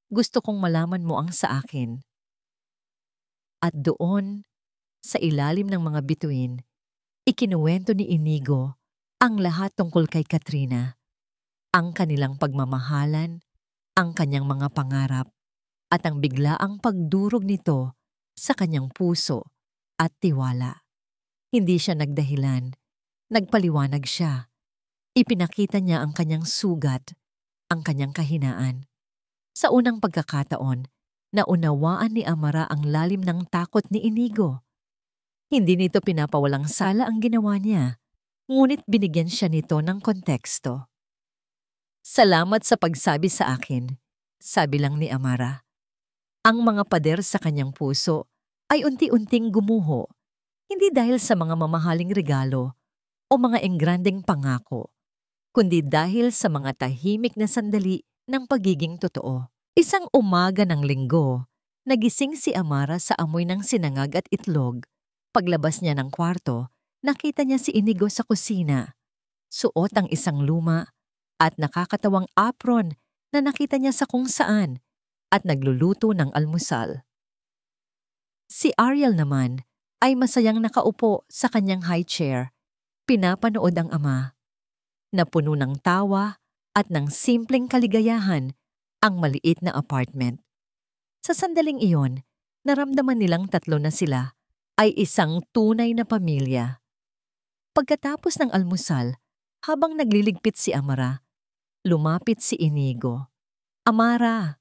gusto kong malaman mo ang sa akin. At doon, sa ilalim ng mga bituin, ikinuwento ni Inigo ang lahat tungkol kay Katrina, ang kanilang pagmamahalan, ang kanyang mga pangarap, at ang biglaang pagdurog nito sa kanyang puso at tiwala. Hindi siya nagdahilan, nagpaliwanag siya. Ipinakita niya ang kanyang sugat, ang kanyang kahinaan. Sa unang pagkakataon, naunawaan ni Amara ang lalim ng takot ni Inigo. Hindi nito pinapawalang sala ang ginawa niya, ngunit binigyan siya nito ng konteksto. Salamat sa pagsabi sa akin, sabi lang ni Amara. Ang mga pader sa kanyang puso ay unti-unting gumuho, hindi dahil sa mga mamahaling regalo o mga engrandeng pangako, kundi dahil sa mga tahimik na sandali ng pagiging totoo. Isang umaga ng linggo, nagising si Amara sa amoy ng sinangag at itlog. Paglabas niya ng kwarto, nakita niya si Inigo sa kusina. Suot ang isang luma at nakakatawang apron na nakita niya sa kung saan at nagluluto ng almusal. Si Ariel naman ay masayang nakaupo sa kanyang high chair. Pinapanood ang ama. Napuno ng tawa at ng simpleng kaligayahan ang maliit na apartment. Sa sandaling iyon, naramdaman nilang tatlo na sila ay isang tunay na pamilya. Pagkatapos ng almusal, habang nagliligpit si Amara, lumapit si Inigo. Amara,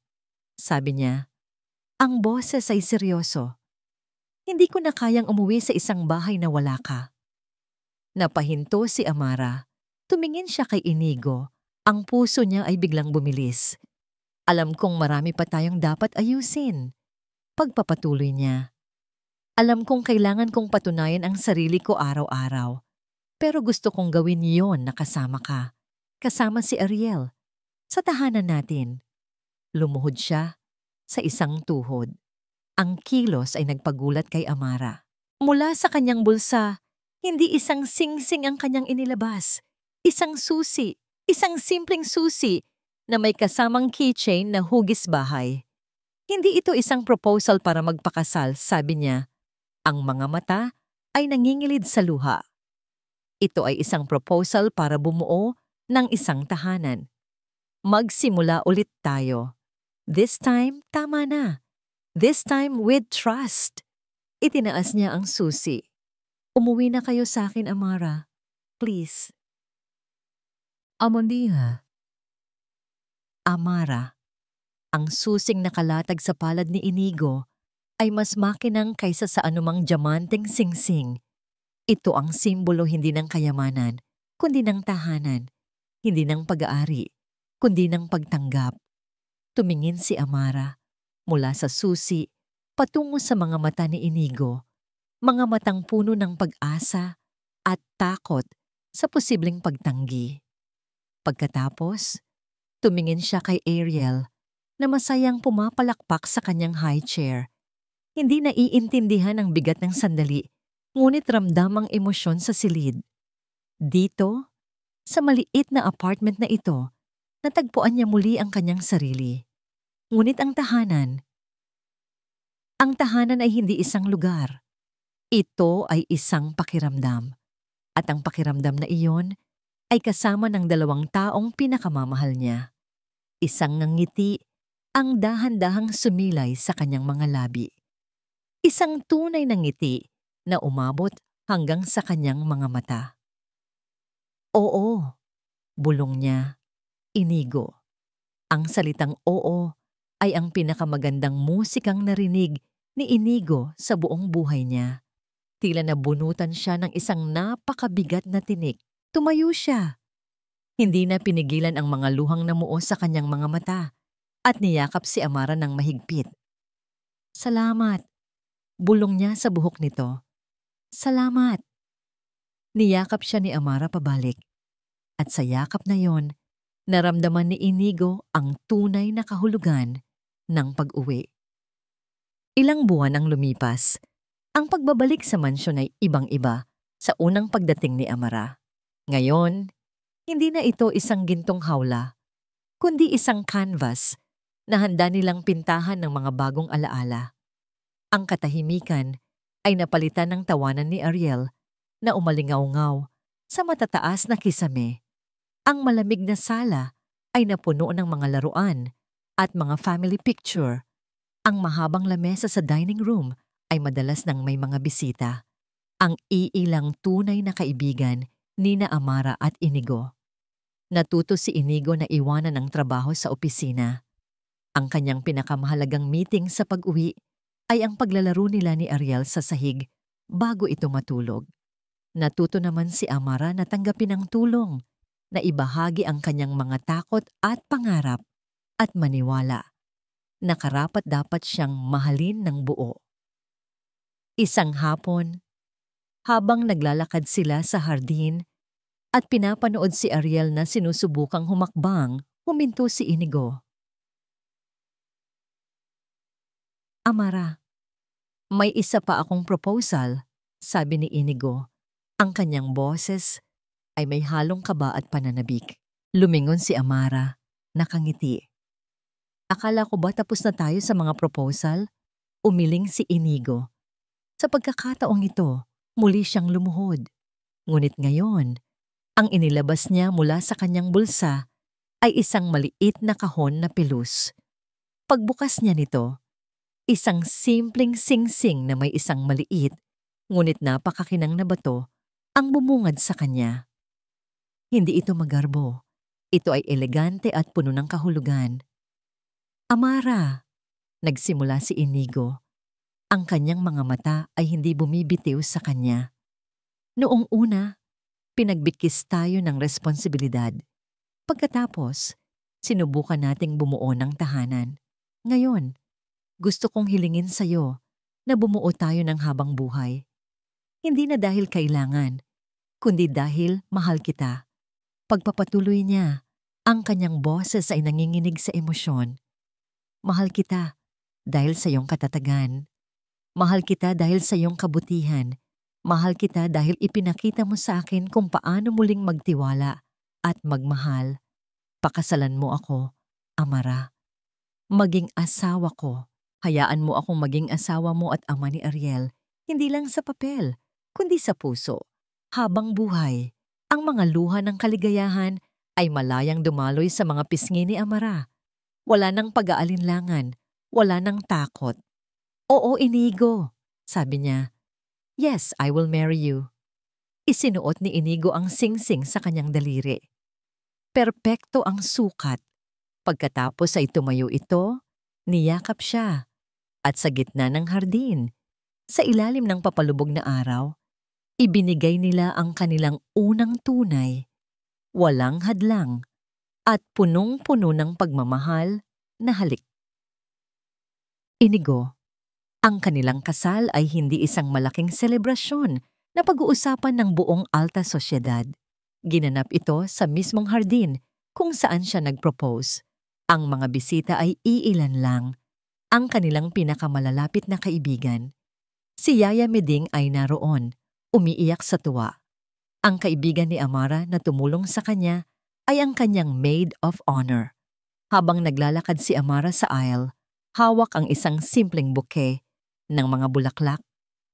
sabi niya, ang boses ay seryoso. Hindi ko na kayang umuwi sa isang bahay na wala ka. Napahinto si Amara. Tumingin siya kay Inigo. Ang puso niya ay biglang bumilis. Alam kong marami pa tayong dapat ayusin. Pagpapatuloy niya. Alam kong kailangan kong patunayan ang sarili ko araw-araw. Pero gusto kong gawin yon na kasama ka. Kasama si Ariel. Sa tahanan natin. Lumuhod siya sa isang tuhod. Ang kilos ay nagpagulat kay Amara. Mula sa kanyang bulsa, hindi isang singsing ang kanyang inilabas. Isang susi, isang simpleng susi na may kasamang keychain na hugis bahay. Hindi ito isang proposal para magpakasal, sabi niya. Ang mga mata ay nangingilid sa luha. Ito ay isang proposal para bumuo ng isang tahanan. Magsimula ulit tayo. This time, tama na. This time with trust. Itinaas niya ang susi. Umuwi na kayo sa akin, Amara. Please. Amondiha. Amara. Ang susing nakalatag sa palad ni Inigo ay mas makinang kaysa sa anumang diamanteng singsing. Ito ang simbolo hindi ng kayamanan, kundi ng tahanan. Hindi ng pag-aari, kundi ng pagtanggap. Tumingin si Amara mula sa susi patungo sa mga mata ni Inigo, mga matang puno ng pag-asa at takot sa posibleng pagtanggi. Pagkatapos, tumingin siya kay Ariel na masayang pumapalakpak sa kanyang high chair. Hindi naiintindihan ang bigat ng sandali, ngunit ramdam ang emosyon sa silid. Dito, Sa maliit na apartment na ito, natagpuan niya muli ang kanyang sarili. Ngunit ang tahanan ay hindi isang lugar. Ito ay isang pakiramdam. At ang pakiramdam na iyon ay kasama ng dalawang taong pinakamamahal niya. Isang ngangiti ang dahan-dahang sumilay sa kanyang mga labi. Isang tunay na ngiti na umabot hanggang sa kanyang mga mata. Oo, bulong niya, Inigo. Ang salitang oo ay ang pinakamagandang musikang narinig ni Inigo sa buong buhay niya. Tila nabunutan siya ng isang napakabigat na tinik. Tumayo siya. Hindi na pinigilan ang mga luhang namuo sa kanyang mga mata at niyakap si Amara ng mahigpit. Salamat, bulong niya sa buhok nito. Salamat. Niyakap siya ni Amara pabalik. At sa yakap na yon, naramdaman ni Inigo ang tunay na kahulugan ng pag-uwi. Ilang buwan ang lumipas. Ang pagbabalik sa mansyon ay ibang-iba sa unang pagdating ni Amara. Ngayon, hindi na ito isang gintong hawla, kundi isang canvas na handa nilang pintahan ng mga bagong alaala. Ang katahimikan ay napalitan ng tawanan ni Ariel na umalingaw-ngaw sa matataas na kisame. Ang malamig na sala ay napuno ng mga laruan at mga family picture. Ang mahabang lamesa sa dining room ay madalas nang may mga bisita. Ang iilang tunay na kaibigan ni na Amara at Inigo. Natuto si Inigo na iwanan ang trabaho sa opisina. Ang kanyang pinakamahalagang meeting sa pag-uwi ay ang paglalaro nila ni Ariel sa sahig bago ito matulog. Natuto naman si Amara na tanggapin ang tulong, na ibahagi ang kanyang mga takot at pangarap at maniwala na karapat-dapat siyang mahalin ng buo. Isang hapon, habang naglalakad sila sa hardin at pinapanood si Ariel na sinusubukang humakbang, huminto si Inigo. Amara, may isa pa akong proposal, sabi ni Inigo. Ang kanyang boses ay may halong kaba at pananabik. Lumingon si Amara, nakangiti. Akala ko ba tapos na tayo sa mga proposal? Umiling si Inigo. Sa pagkakataong ito, muli siyang lumuhod. Ngunit ngayon, ang inilabas niya mula sa kanyang bulsa ay isang maliit na kahon na pilus. Pagbukas niya nito, isang simpleng singsing na may isang maliit, ngunit napakakinang na bato ang bumungad sa kanya. Hindi ito magarbo. Ito ay elegante at puno ng kahulugan. Amara, nagsimula si Inigo. Ang kanyang mga mata ay hindi bumibitiw sa kanya. Noong una, pinagbigkis tayo ng responsibilidad. Pagkatapos, sinubukan nating bumuo ng tahanan. Ngayon, gusto kong hilingin sa'yo na bumuo tayo ng habang buhay. Hindi na dahil kailangan, kundi dahil mahal kita. Pagpapatuloy niya, ang kanyang boses ay nanginginig sa emosyon. Mahal kita dahil sa iyong katatagan. Mahal kita dahil sa iyong kabutihan. Mahal kita dahil ipinakita mo sa akin kung paano muling magtiwala at magmahal. Pakasalan mo ako, Amara. Maging asawa ko. Hayaan mo akong maging asawa mo at ama ni Ariel, hindi lang sa papel, kundi sa puso. Habang buhay, ang mga luha ng kaligayahan ay malayang dumaloy sa mga pisngi ni Amara. Wala nang pag-aalinlangan, wala nang takot. Oo, Inigo, sabi niya. Yes, I will marry you. Isinuot ni Inigo ang singsing sa kanyang daliri. Perpekto ang sukat. Pagkatapos ay tumayo ito, niyakap siya. At sa gitna ng hardin, sa ilalim ng papalubog na araw, ibinigay nila ang kanilang unang tunay, walang hadlang, at punong-puno ng pagmamahal na halik. Inigo, ang kanilang kasal ay hindi isang malaking selebrasyon na pag-uusapan ng buong alta sosyedad. Ginanap ito sa mismong hardin kung saan siya nag-propose. Ang mga bisita ay iilan lang, ang kanilang pinakamalalapit na kaibigan. Si Yaya Meding ay naroon, umiiyak sa tuwa. Ang kaibigan ni Amara na tumulong sa kanya ay ang kanyang maid of honor. Habang naglalakad si Amara sa aisle, hawak ang isang simpleng bouquet ng mga bulaklak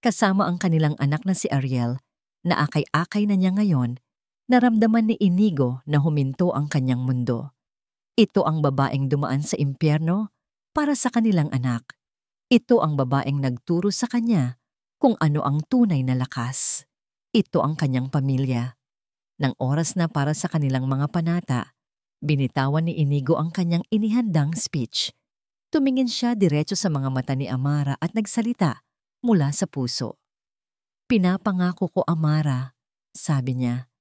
kasama ang kanilang anak na si Ariel na akay-akay na niya ngayon. Naramdaman ni Inigo na huminto ang kanyang mundo. Ito ang babaeng dumaan sa impyerno para sa kanilang anak. Ito ang babaeng nagturo sa kanya kung ano ang tunay na lakas. Ito ang kanyang pamilya. Nang oras na para sa kanilang mga panata, binitawan ni Inigo ang kanyang inihandang speech. Tumingin siya diretso sa mga mata ni Amara at nagsalita mula sa puso. "Pinapangako ko, Amara," sabi niya,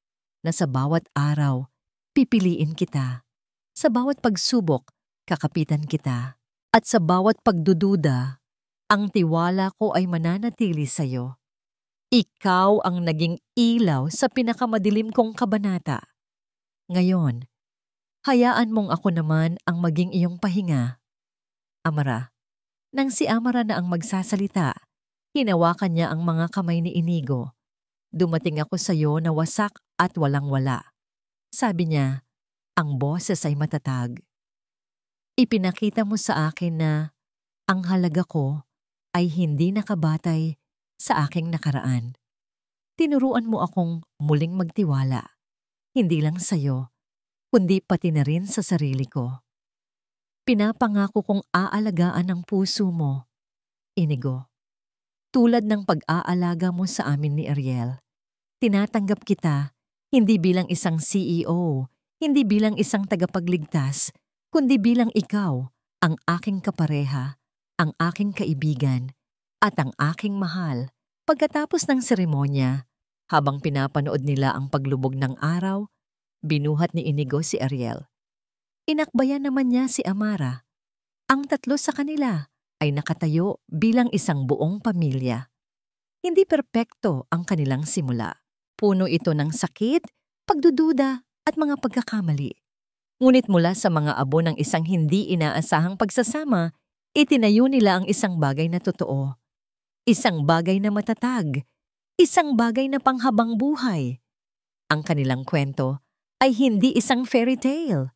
"na sa bawat araw, pipiliin kita. Sa bawat pagsubok, kakapitan kita. At sa bawat pagdududa, ang tiwala ko ay mananatili sa'yo. Ikaw ang naging ilaw sa pinakamadilim kong kabanata. Ngayon, hayaan mong ako naman ang maging iyong pahinga." Amara. Nang si Amara na ang magsasalita, hinawakan niya ang mga kamay ni Inigo. "Dumating ako sa iyo na wasak at walang-wala." Sabi niya, ang boses ay matatag. "Ipinakita mo sa akin na ang halaga ko ay hindi nakabatay sa aking nakaraan. Tinuruan mo akong muling magtiwala, hindi lang sa iyo, kundi pati na rin sa sarili ko. Pinapangako kong aalagaan ang puso mo, Inigo. Tulad ng pag-aalaga mo sa amin ni Ariel. Tinatanggap kita hindi bilang isang CEO, hindi bilang isang tagapagligtas, kundi bilang ikaw, ang aking kapareha, ang aking kaibigan, at ang aking mahal." Pagkatapos ng seremonya, habang pinapanood nila ang paglubog ng araw, binuhat ni Inigo si Ariel. Inakbayan naman niya si Amara. Ang tatlo sa kanila ay nakatayo bilang isang buong pamilya. Hindi perpekto ang kanilang simula. Puno ito ng sakit, pagdududa at mga pagkakamali. Ngunit mula sa mga abo ng isang hindi inaasahang pagsasama, itinayo nila ang isang bagay na totoo. Isang bagay na matatag. Isang bagay na panghabang buhay. Ang kanilang kwento ay hindi isang fairy tale.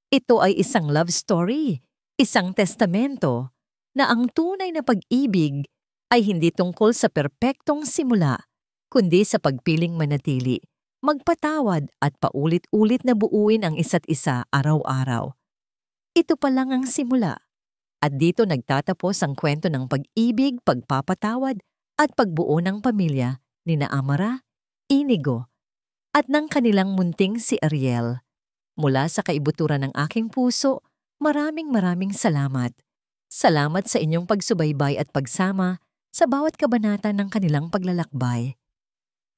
Ito ay isang love story, isang testamento, na ang tunay na pag-ibig ay hindi tungkol sa perpektong simula, kundi sa pagpiling manatili, magpatawad at paulit-ulit na buuin ang isa't isa araw-araw. Ito pa lang ang simula. At dito nagtatapos ang kwento ng pag-ibig, pagpapatawad at pagbuo ng pamilya ni na Amara, Inigo, at ng kanilang munting si Ariel. Mula sa kaibuturan ng aking puso, maraming salamat. Salamat sa inyong pagsubaybay at pagsama sa bawat kabanata ng kanilang paglalakbay.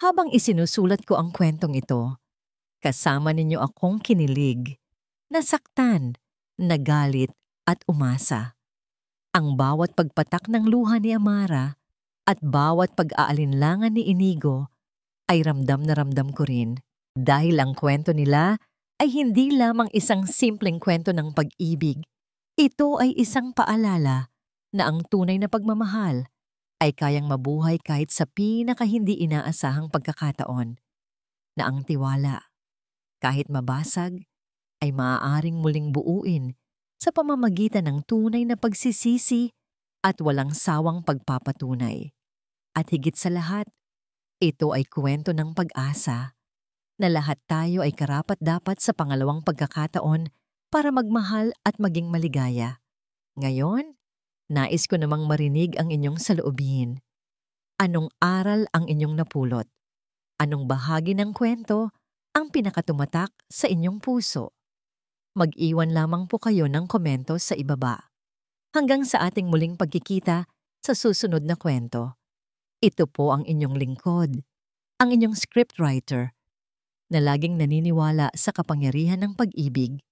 Habang isinusulat ko ang kwentong ito, kasama ninyo akong kinilig, nasaktan, nagalit at umasa. Ang bawat pagpatak ng luha ni Amara at bawat pag-aalinlangan ni Inigo ay ramdam na ramdam ko rin, dahil ang kwento nila ay hindi lamang isang simpleng kwento ng pag-ibig. Ito ay isang paalala na ang tunay na pagmamahal ay kayang mabuhay kahit sa pinaka-hindi inaasahang pagkakataon, na ang tiwala, kahit mabasag, ay maaaring muling buuin sa pamamagitan ng tunay na pagsisisi at walang sawang pagpapatunay. At higit sa lahat, ito ay kwento ng pag-asa, na lahat tayo ay karapat-dapat sa pangalawang pagkakataon para magmahal at maging maligaya. Ngayon, nais ko namang marinig ang inyong saloobin. Anong aral ang inyong napulot? Anong bahagi ng kwento ang pinakatumatak sa inyong puso? Mag-iwan lamang po kayo ng komento sa ibaba. Hanggang sa ating muling pagkikita sa susunod na kwento. Ito po ang inyong lingkod, ang inyong scriptwriter, na laging naniniwala sa kapangyarihan ng pag-ibig